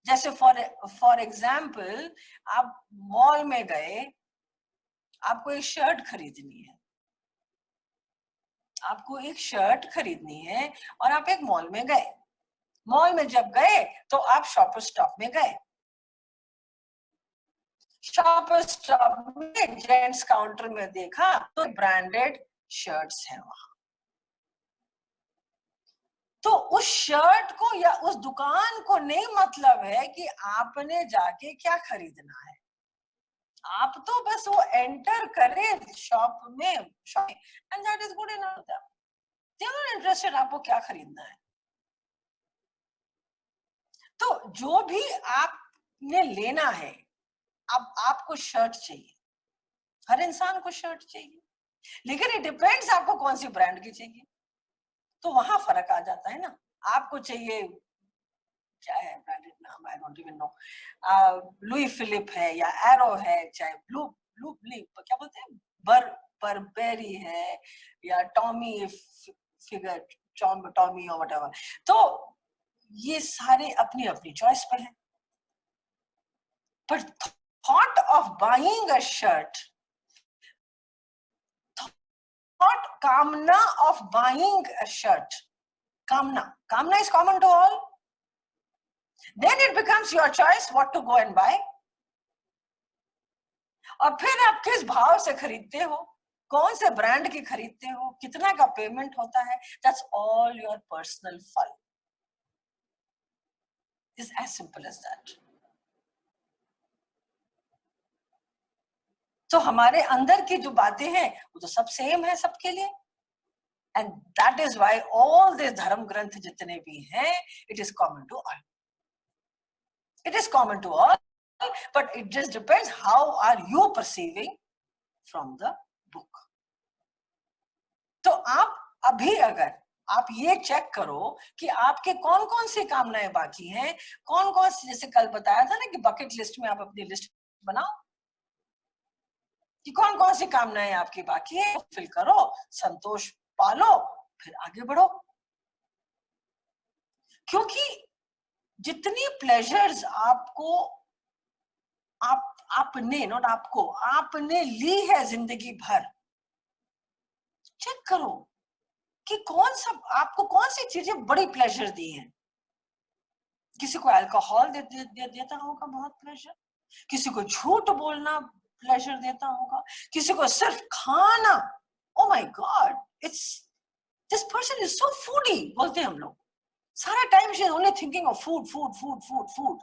जैसे फॉर एग्जाम्पल आप मॉल में गए, आपको एक शर्ट खरीदनी है, आपको एक शर्ट खरीदनी है और आप एक मॉल में गए। मॉल में जब गए तो आप शॉपर स्टॉप में गए। शॉपर स्टॉप में जेंट्स काउंटर में देखा तो ब्रांडेड शर्ट्स हैं वहां। तो उस शर्ट को या उस दुकान को नहीं मतलब है कि आपने जाके क्या खरीदना है। आप तो बस वो एंटर करे शॉप में and that is good enough. They are interested आपको क्या खरीदना है। तो जो भी आपने लेना है, अब आपको शर्ट चाहिए, हर इंसान को शर्ट चाहिए, लेकिन इट डिपेंड्स आपको कौन सी ब्रांड की चाहिए। तो वहां फर्क आ जाता है ना। आपको चाहिए, क्या है ब्रांडेड नाम, I don't even know, Louis Philippe है या एरो है, चाहे ब्लू ब्लू क्या बोलते हैं, बरबेरी है या टॉमी फिगर, टॉमी और व्हाटएवर। तो ये सारे अपनी अपनी चॉइस पे है। पर thought of buying a shirt, thought कामना ऑफ बाइंग अ शर्ट, कामना is common to all. Then it becomes your choice what to go and buy. और फिर आप किस भाव से खरीदते हो, कौन से ब्रांड की खरीदते हो, कितना का पेमेंट होता है, that's all your personal fun. It's as simple as that. तो हमारे अंदर की जो बातें हैं वो तो सब सेम है सबके लिए। And that is why all these धर्म ग्रंथ जितने भी हैं, it is common to all. It is common to all, but it just depends how are you perceiving from the book. तो आप अभी अगर आप ये चेक करो कि आपके कौन कौन सी कामनाएं बाकी हैं, कौन कौन सी, जैसे कल बताया था ना कि बकेट लिस्ट में आप अपनी लिस्ट बनाओ कि कौन कौन सी कामनाएं आपकी बाकी है, फिल करो, संतोष पालो, फिर आगे बढ़ो। क्योंकि जितनी प्लेजर्स आपको आपने नॉट आपको आपने ली है जिंदगी भर, चेक करो कि कौन सा आपको कौन सी चीजें बड़ी प्लेजर दी हैं। किसी को अल्कोहल देता होगा बहुत प्लेजर, किसी को झूठ बोलना प्लेजर देता होगा, किसी को सिर्फ खाना, oh my God, it's this person is so foodie बोलते हैं हम लोग, सारा time she is only thinking of food food food food food.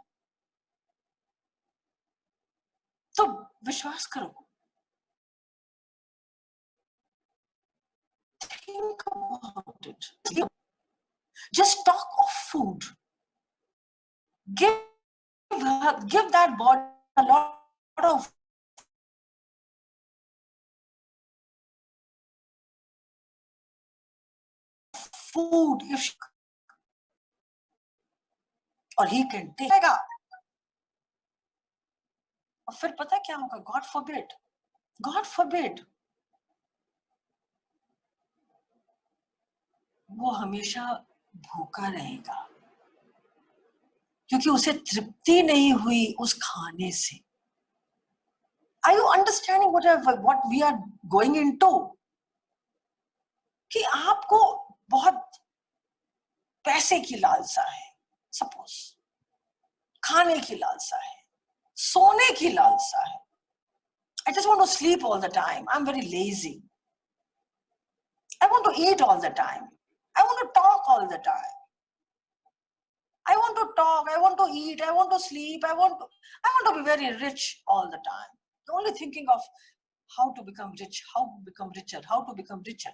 तो विश्वास करो, think about it. Just talk of food. Give that body a lot of food if or he can take. और फिर पता क्या होगा, God forbid, वो हमेशा भूखा रहेगा क्योंकि उसे तृप्ति नहीं हुई उस खाने से। Are you understanding what we are going into? कि आपको बहुत पैसे की लालसा है, सपोज खाने की लालसा है, सोने की लालसा है। I just want to sleep all the time. I'm very lazy. I want to eat all the time. I want to talk all the time. I want to talk, I want to eat, I want to sleep, I want to be very rich all the time. Only thinking of how to become rich, how to become richer, how to become richer.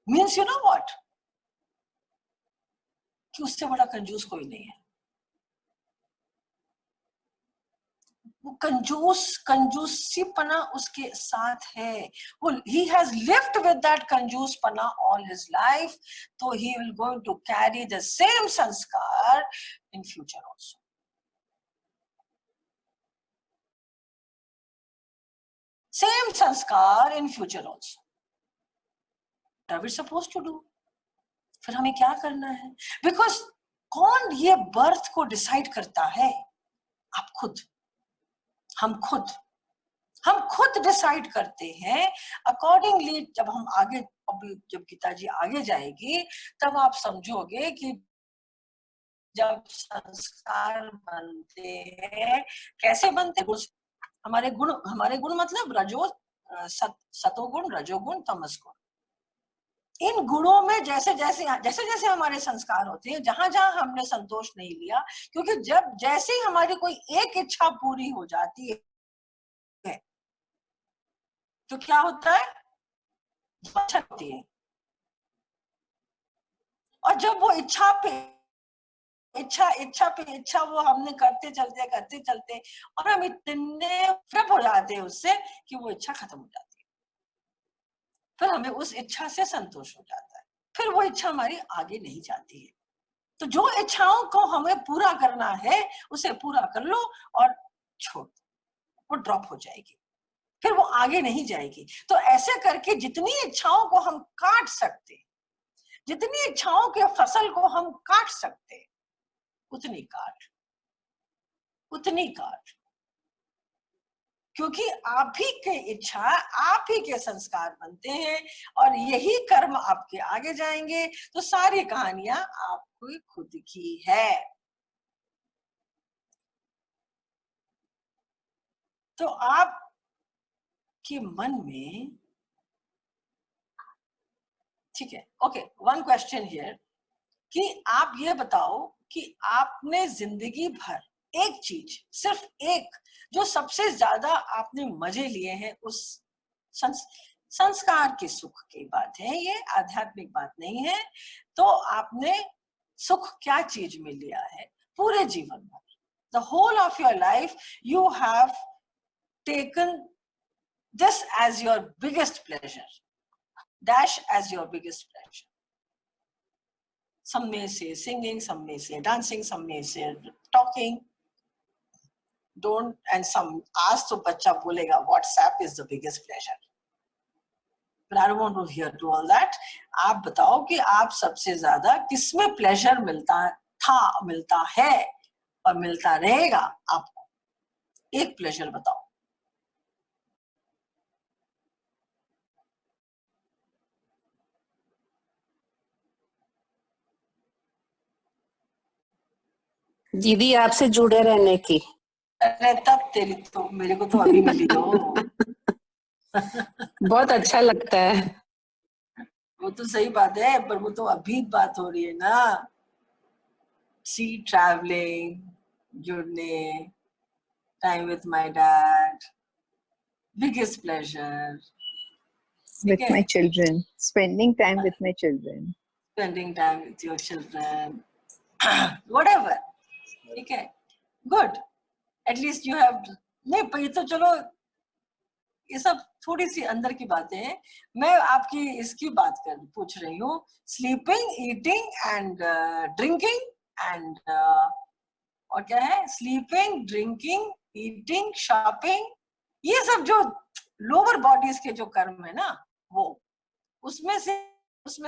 Means you know what? कि उससे बड़ा कंजूस कोई नहीं है। वो कंजूसीपना उसके साथ है। वो he has lived with that कंजूसपना all his life, so he will going to carry the same sanskar in future also. Same sanskar in future also. What are we supposed to do? फिर हमें क्या करना है? Because कौन ये बर्थ को डिसाइड करता है? आप खुद, हम खुद। हम खुद डिसाइड करते हैं अकॉर्डिंगली। जब हम आगे, अभी जब गीता जी आगे जाएगी तब आप समझोगे कि जब संस्कार बनते हैं, कैसे बनते हैं? हमारे गुण मतलब सतोगुण, रजोगुण, तमसगुण। इन गुणों में जैसे जैसे हमारे संस्कार होते हैं, जहां जहां हमने संतोष नहीं लिया, क्योंकि जब जैसे ही हमारी कोई एक इच्छा पूरी हो जाती है तो क्या होता है? इच्छा होती है। और जब वो इच्छा पे इच्छा वो हमने करते चलते और हम इतने फ्रप हो जाते हैं उससे कि वो इच्छा खत्म हो जाती है। फिर हमें उस इच्छा से संतोष हो जाता है, फिर वो इच्छा हमारी आगे नहीं जाती है। तो जो इच्छाओं को हमें पूरा करना है उसे पूरा कर लो और छोड़ दो, वो ड्रॉप हो जाएगी, फिर वो आगे नहीं जाएगी। तो ऐसे करके जितनी इच्छाओं को हम काट सकते, जितनी इच्छाओं के फसल को हम काट सकते, उतनी काट। क्योंकि आप ही के इच्छा, आप ही के संस्कार बनते हैं और यही कर्म आपके आगे जाएंगे। तो सारी कहानियां आपको खुद की है। तो आप के मन में, ठीक है, ओके, वन क्वेश्चन हियर कि आप ये बताओ कि आपने जिंदगी भर एक चीज, सिर्फ एक, जो सबसे ज्यादा आपने मजे लिए हैं, उस संस्कार के सुख की बात है, ये आध्यात्मिक बात नहीं है। तो आपने सुख क्या चीज में लिया है पूरे जीवन भर? The whole of your life you have taken this as your biggest pleasure, dash as your biggest pleasure. Some may say singing, some may say dancing, some may say talking. Don't, and some, आज तो बच्चा बोलेगा WhatsApp is the biggest pleasure. But I don't want to hear to all that. आप बताओ कि आप सबसे ज्यादा किसमें प्लेजर मिलता था, मिलता है और मिलता रहेगा आपको? एक प्लेजर बताओ। दीदी आपसे जुड़े रहने की। अरे तब तेरी तो, मेरे को तो अभी मिली हो। बहुत अच्छा लगता है। वो तो सही बात है, पर वो तो अभी बात हो रही है ना। सी ट्रैवलिंग, जुड़ने, time with my dad, biggest pleasure. With my children, spending time with my children. Spending time with your children, whatever. Okay, good. At least you have. नहीं, पर ये तो चलो, ये सब थोड़ी सी अंदर की बातें हैं। मैं आपकी इसकी बात पूछ रही हूँ, sleeping, eating and drinking and, और क्या है? स्लीपिंग, ड्रिंकिंग, ईटिंग, शॉपिंग, ये सब जो लोअर बॉडीज के जो कर्म है ना, वो उसमें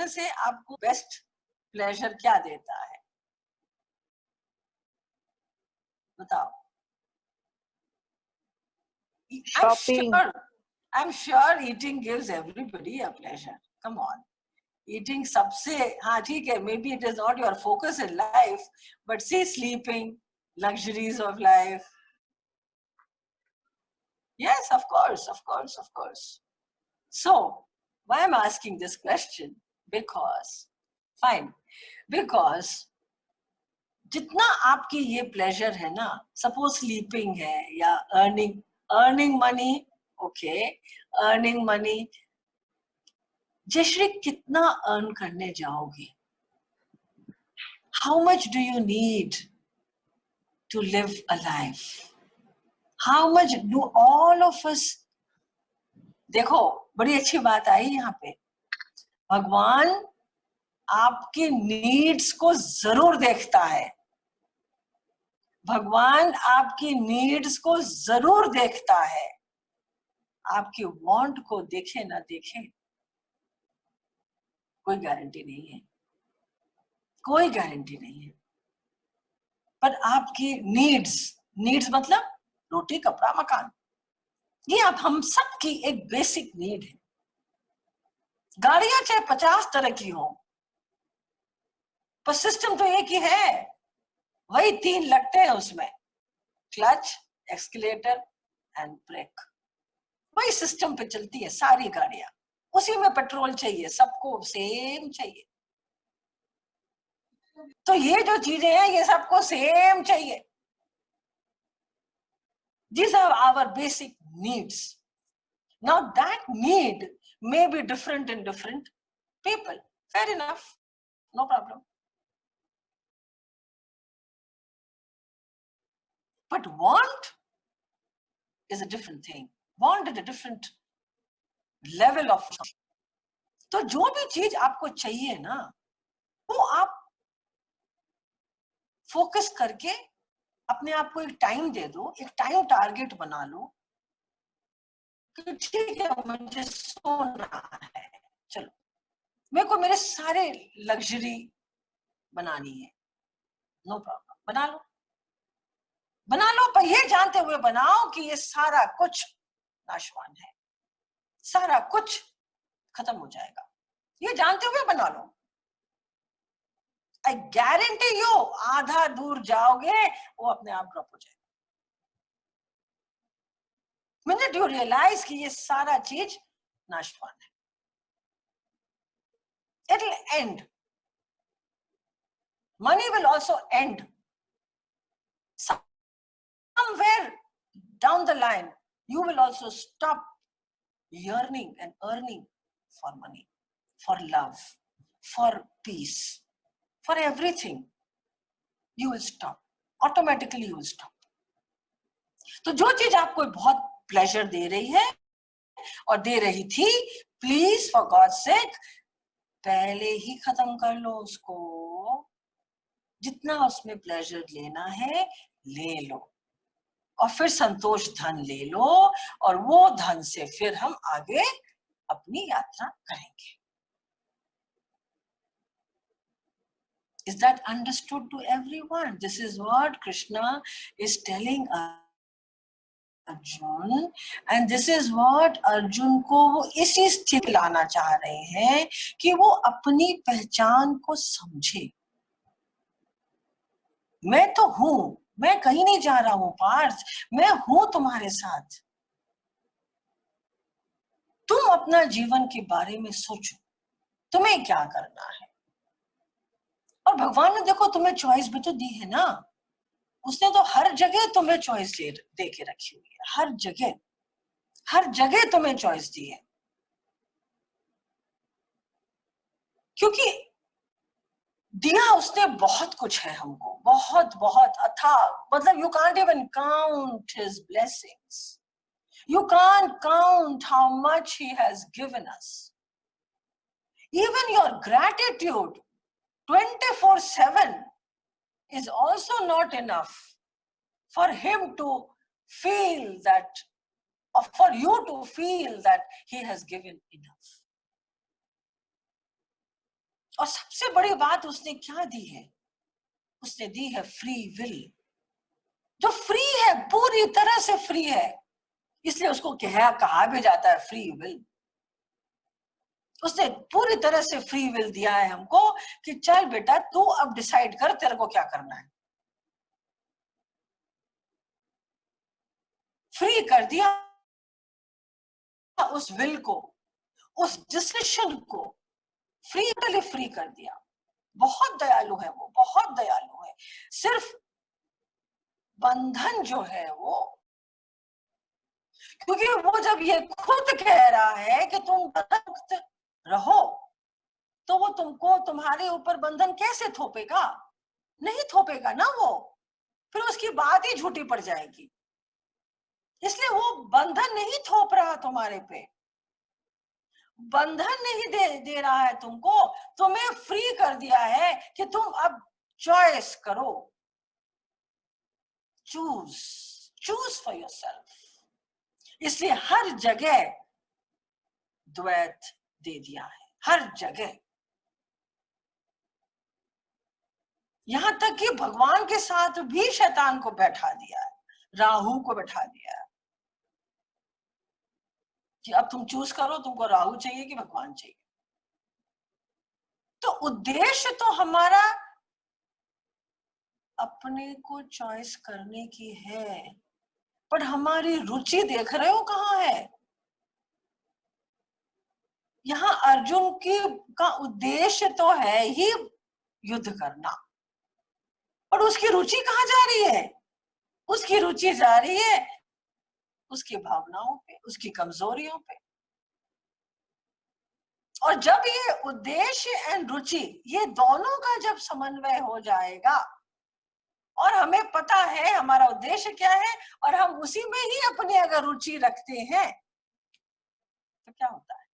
से आपको बेस्ट प्लेजर क्या देता है? बताओ। Shopping. I'm sure eating gives everybody a pleasure. Come on. Eating सबसे, हाँ ठीक है, maybe it is not your focus in life, but see, sleeping, luxuries of life. Yes, of course. So, why I'm asking this question? Because जितना आपकी ये प्लेजर है ना, सपोज स्लीपिंग है या earning money, okay, earning money, Jayshree कितना अर्न करने जाओगे? How much do you need to live a life? How much do all of us? देखो, बड़ी अच्छी बात आई यहाँ पे, भगवान आपकी नीड्स को जरूर देखता है। भगवान आपकी नीड्स को जरूर देखता है, आपके वांट को देखे ना देखे कोई गारंटी नहीं है, कोई गारंटी नहीं है। पर आपकी नीड्स मतलब रोटी, कपड़ा, मकान, ये अब हम सबकी एक बेसिक नीड है। गाड़ियां चाहे 50 तरह की हो, पर सिस्टम तो एक ही है, वही 3 लगते हैं उसमें, क्लच, एक्सीलरेटर एंड ब्रेक। वही सिस्टम पे चलती है सारी गाड़ियां, उसी में पेट्रोल चाहिए, सबको सेम चाहिए। तो ये जो चीजें हैं ये सबको सेम चाहिए। These are our basic needs. Now that need may be different in different people. Fair enough, no problem. But want is a different thing. Want is a different level of. तो जो भी चीज आपको चाहिए ना, वो आप फोकस करके अपने आप को एक टाइम दे दो, एक टाइम टारगेट बना लो कि ठीक है मुझे सोना है, चलो मेरे को मेरे सारे लग्जरी बनानी है, नो प्रॉब्लम, बना लो, पर ये जानते हुए बनाओ कि ये सारा कुछ नाशवान है, सारा कुछ खत्म हो जाएगा, ये जानते हुए बना लो। आई गारंटी यू आधा दूर जाओगे वो अपने आप ड्रॉप हो जाएगा। मिनट यू रियलाइज कि ये सारा चीज नाशवान है, it will and, money will also end. Somewhere down the line, you will also stop yearning and earning for money, for love, for peace, for everything. You will stop. Automatically you will stop. तो जो चीज आपको बहुत प्लेजर दे रही है और दे रही थी, प्लीज फॉर गॉड सेक पहले ही खत्म कर लो उसको। जितना उसमें प्लेजर लेना है ले लो, और फिर संतोष धन ले लो, और वो धन से फिर हम आगे अपनी यात्रा करेंगे। Is that understood to everyone? This is what Krishna is telling Arjun, and this is what Arjun को वो इसी स्थिति लाना चाह रहे हैं कि वो अपनी पहचान को समझे। मैं तो हूं, मैं कहीं नहीं जा रहा हूं पार्थ, मैं हूं तुम्हारे साथ। तुम अपना जीवन के बारे में सोचो, तुम्हें क्या करना है। और भगवान ने देखो तुम्हें चॉइस भी तो दी है ना, उसने तो हर जगह तुम्हें चॉइस दे के रखी हुई है, हर जगह तुम्हें चॉइस दी है, क्योंकि दिया उसने बहुत कुछ है हमको, बहुत बहुत अथाह, मतलब you can't even count his blessings, you can't count how much he has given us. Even your gratitude 24/7 is also not enough for him to feel that, or for you to feel that he has given enough. और सबसे बड़ी बात उसने क्या दी है, उसने दी है फ्री विल, जो फ्री है, पूरी तरह से फ्री है, इसलिए उसको कहा भी जाता है फ्री विल। उसने पूरी तरह से फ्री विल दिया है हमको कि चल बेटा तू अब डिसाइड कर तेरे को क्या करना है। फ्री कर दिया उस विल को, उस डिसीजन को, फ्री कर दिया। बहुत दयालु है वो, बहुत दयालु है। सिर्फ बंधन जो है वो, क्योंकि वो जब ये खुद कह रहा है कि तुम मुक्त रहो, तो वो तुमको तुम्हारे ऊपर बंधन कैसे थोपेगा? नहीं थोपेगा ना वो, फिर उसकी बात ही झूठी पड़ जाएगी। इसलिए वो बंधन नहीं थोप रहा तुम्हारे पे, बंधन नहीं दे रहा है तुमको, तुम्हें फ्री कर दिया है कि तुम अब चॉइस करो, चूज फॉर योरसेल्फ। इसलिए हर जगह द्वैत दे दिया है, हर जगह। यहां तक कि भगवान के साथ भी शैतान को बैठा दिया है, राहु को बैठा दिया है। कि अब तुम चूज करो, तुमको राहु चाहिए कि भगवान चाहिए। तो उद्देश्य तो हमारा अपने को चॉइस करने की है, पर हमारी रुचि देख रहे हो कहाँ है। यहाँ अर्जुन की का उद्देश्य तो है ही युद्ध करना, पर उसकी रुचि कहाँ जा रही है? उसकी रुचि जा रही है उसकी भावनाओं पे, उसकी कमजोरियों पे। और जब ये उद्देश्य एंड रुचि, ये दोनों का जब समन्वय हो जाएगा और हमें पता है हमारा उद्देश्य क्या है और हम उसी में ही अपनी अगर रुचि रखते हैं तो क्या होता है?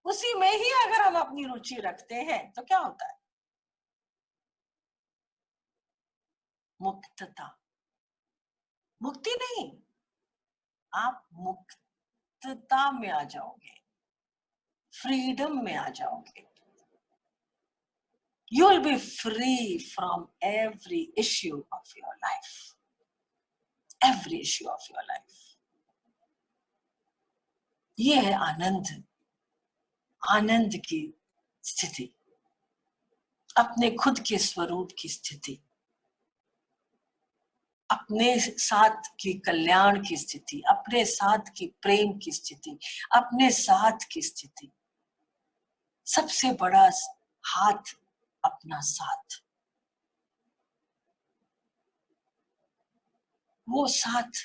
उसी में ही अगर हम अपनी रुचि रखते हैं तो क्या होता है? मुक्तता। मुक्ति नहीं, आप मुक्तता में आ जाओगे, फ्रीडम में आ जाओगे। You will be free from every issue of your life. Every issue of your life. ये है आनंद, आनंद की स्थिति, अपने खुद के स्वरूप की स्थिति, अपने साथ की कल्याण की स्थिति, अपने साथ की प्रेम की स्थिति, अपने साथ की स्थिति। सबसे बड़ा हाथ अपना साथ। वो साथ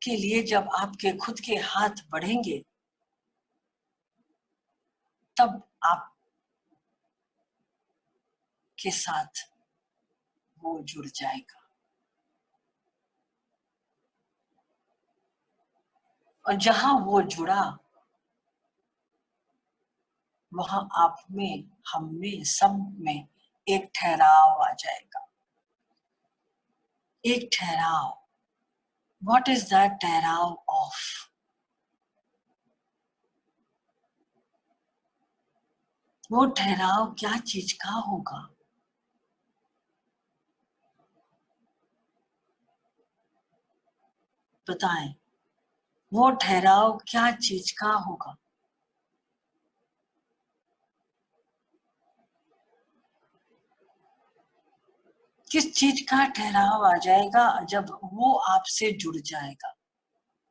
के लिए जब आपके खुद के हाथ बढ़ेंगे तब आप के साथ वो जुड़ जाएगा। और जहां वो जुड़ा वहां आप में, हम में, सब में एक ठहराव आ जाएगा। एक ठहराव। What is that ठहराव of? वो ठहराव क्या चीज का होगा? बताएं, वो ठहराव क्या चीज का होगा? किस चीज का ठहराव आ जाएगा जब वो आपसे जुड़ जाएगा?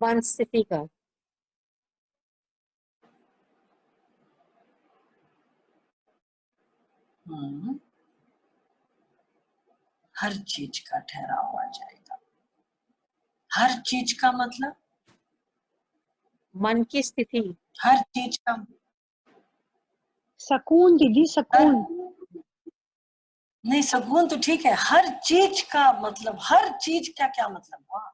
मन स्थिति का। हर चीज का ठहराव आ जाएगा। हर चीज का मतलब मन की स्थिति। हर चीज का सकून दीदी, सकून। नहीं, सुकून तो ठीक है, हर चीज का मतलब, हर चीज का क्या मतलब हुआ?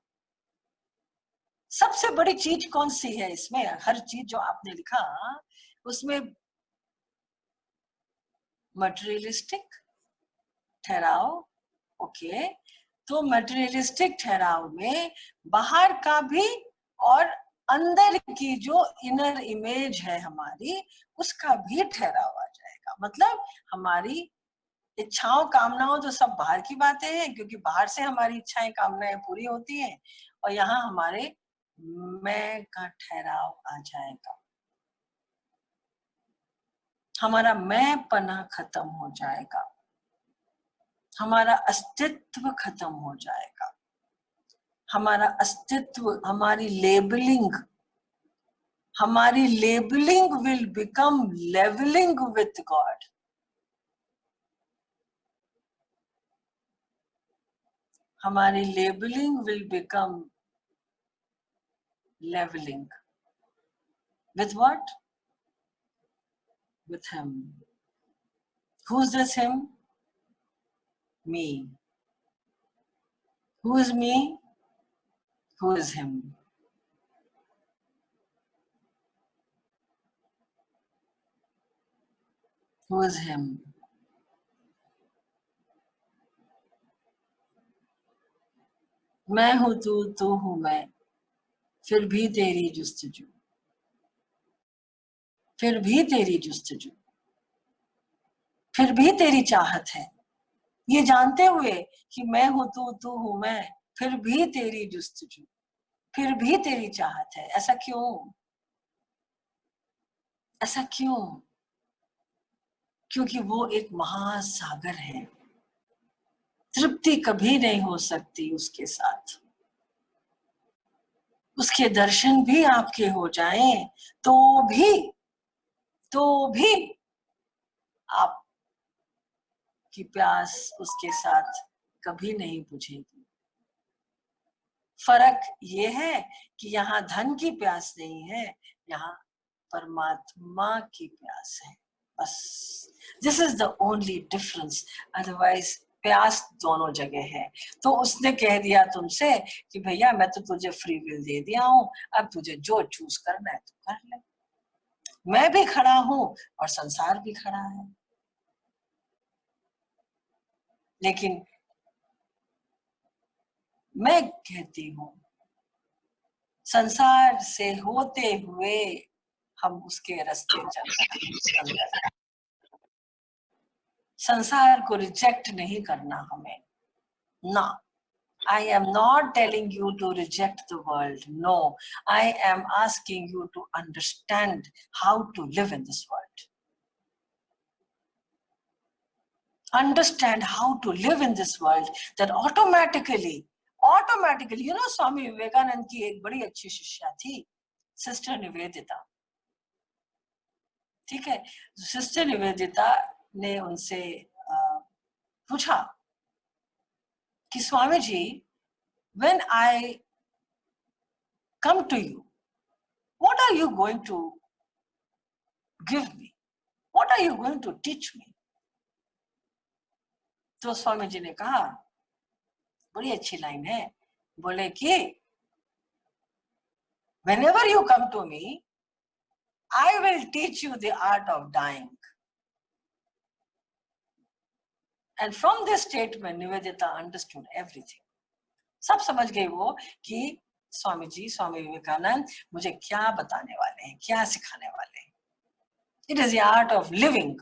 सबसे बड़ी चीज कौन सी है इसमें? हर चीज जो आपने लिखा उसमें मटेरियलिस्टिक ठहराव, ओके। तो मटेरियलिस्टिक ठहराव में बाहर का भी और अंदर की जो इनर इमेज है हमारी, उसका भी ठहराव आ जाएगा। मतलब हमारी इच्छाओं कामनाओं तो सब बाहर की बातें हैं, क्योंकि बाहर से हमारी इच्छाएं कामनाएं पूरी होती हैं, और यहाँ हमारे मैं का ठहराव आ जाएगा। हमारा मैं पना खत्म हो जाएगा, हमारा अस्तित्व खत्म हो जाएगा। हमारा अस्तित्व, हमारी labelling will become levelling with God. हमारी labelling will become leveling with what? With him. Who's this him? Me. Who is me? Who is him? Who is him? मैं हूं तू, तू हूं मैं, फिर भी तेरी जुस्तजू, फिर भी तेरी जुस्तजू, फिर भी तेरी चाहत है। ये जानते हुए कि मैं हूं तू, तू हूं मैं, फिर भी तेरी जुस्तजू। फिर भी तेरी चाहत है। ऐसा क्यों? ऐसा क्यों? क्योंकि वो एक महासागर है, तृप्ति कभी नहीं हो सकती उसके साथ। उसके दर्शन भी आपके हो जाएं तो भी आपकी प्यास उसके साथ कभी नहीं बुझेगी। फर्क ये है कि यहाँ धन की प्यास नहीं है, यहाँ परमात्मा की प्यास है, बस। This is the only difference, otherwise प्यास दोनों जगह है। तो उसने कह दिया तुमसे कि भैया मैं तो तुझे फ्री विल दे दिया हूं, अब तुझे जो चूज करना है तो कर ले। मैं भी खड़ा हूं और संसार भी खड़ा है, लेकिन मैं कहती हूं संसार से होते हुए हम उसके रास्ते चलते हैं। संसार को रिजेक्ट नहीं करना हमें, ना। I am not telling you to reject the world. No, I am asking you to understand how to live in this world. Understand how to live in this world, that automatically, you know, Swami Vivekananda की एक बड़ी अच्छी शिष्या थी, सिस्टर निवेदिता। ठीक है, सिस्टर निवेदिता ने उनसे पूछा कि Swami ji, when I come to you, what are you going to give me? What are you going to teach me? तो स्वामी जी ने कहा, बड़ी अच्छी लाइन है, बोले कि whenever you come to me, I will teach you the art of dying. And from this statement, Nivedita understood everything. सब समझ गई वो कि स्वामी जी, स्वामी विवेकानंद मुझे क्या बताने वाले हैं, क्या सिखाने वाले हैं। It is the art of living.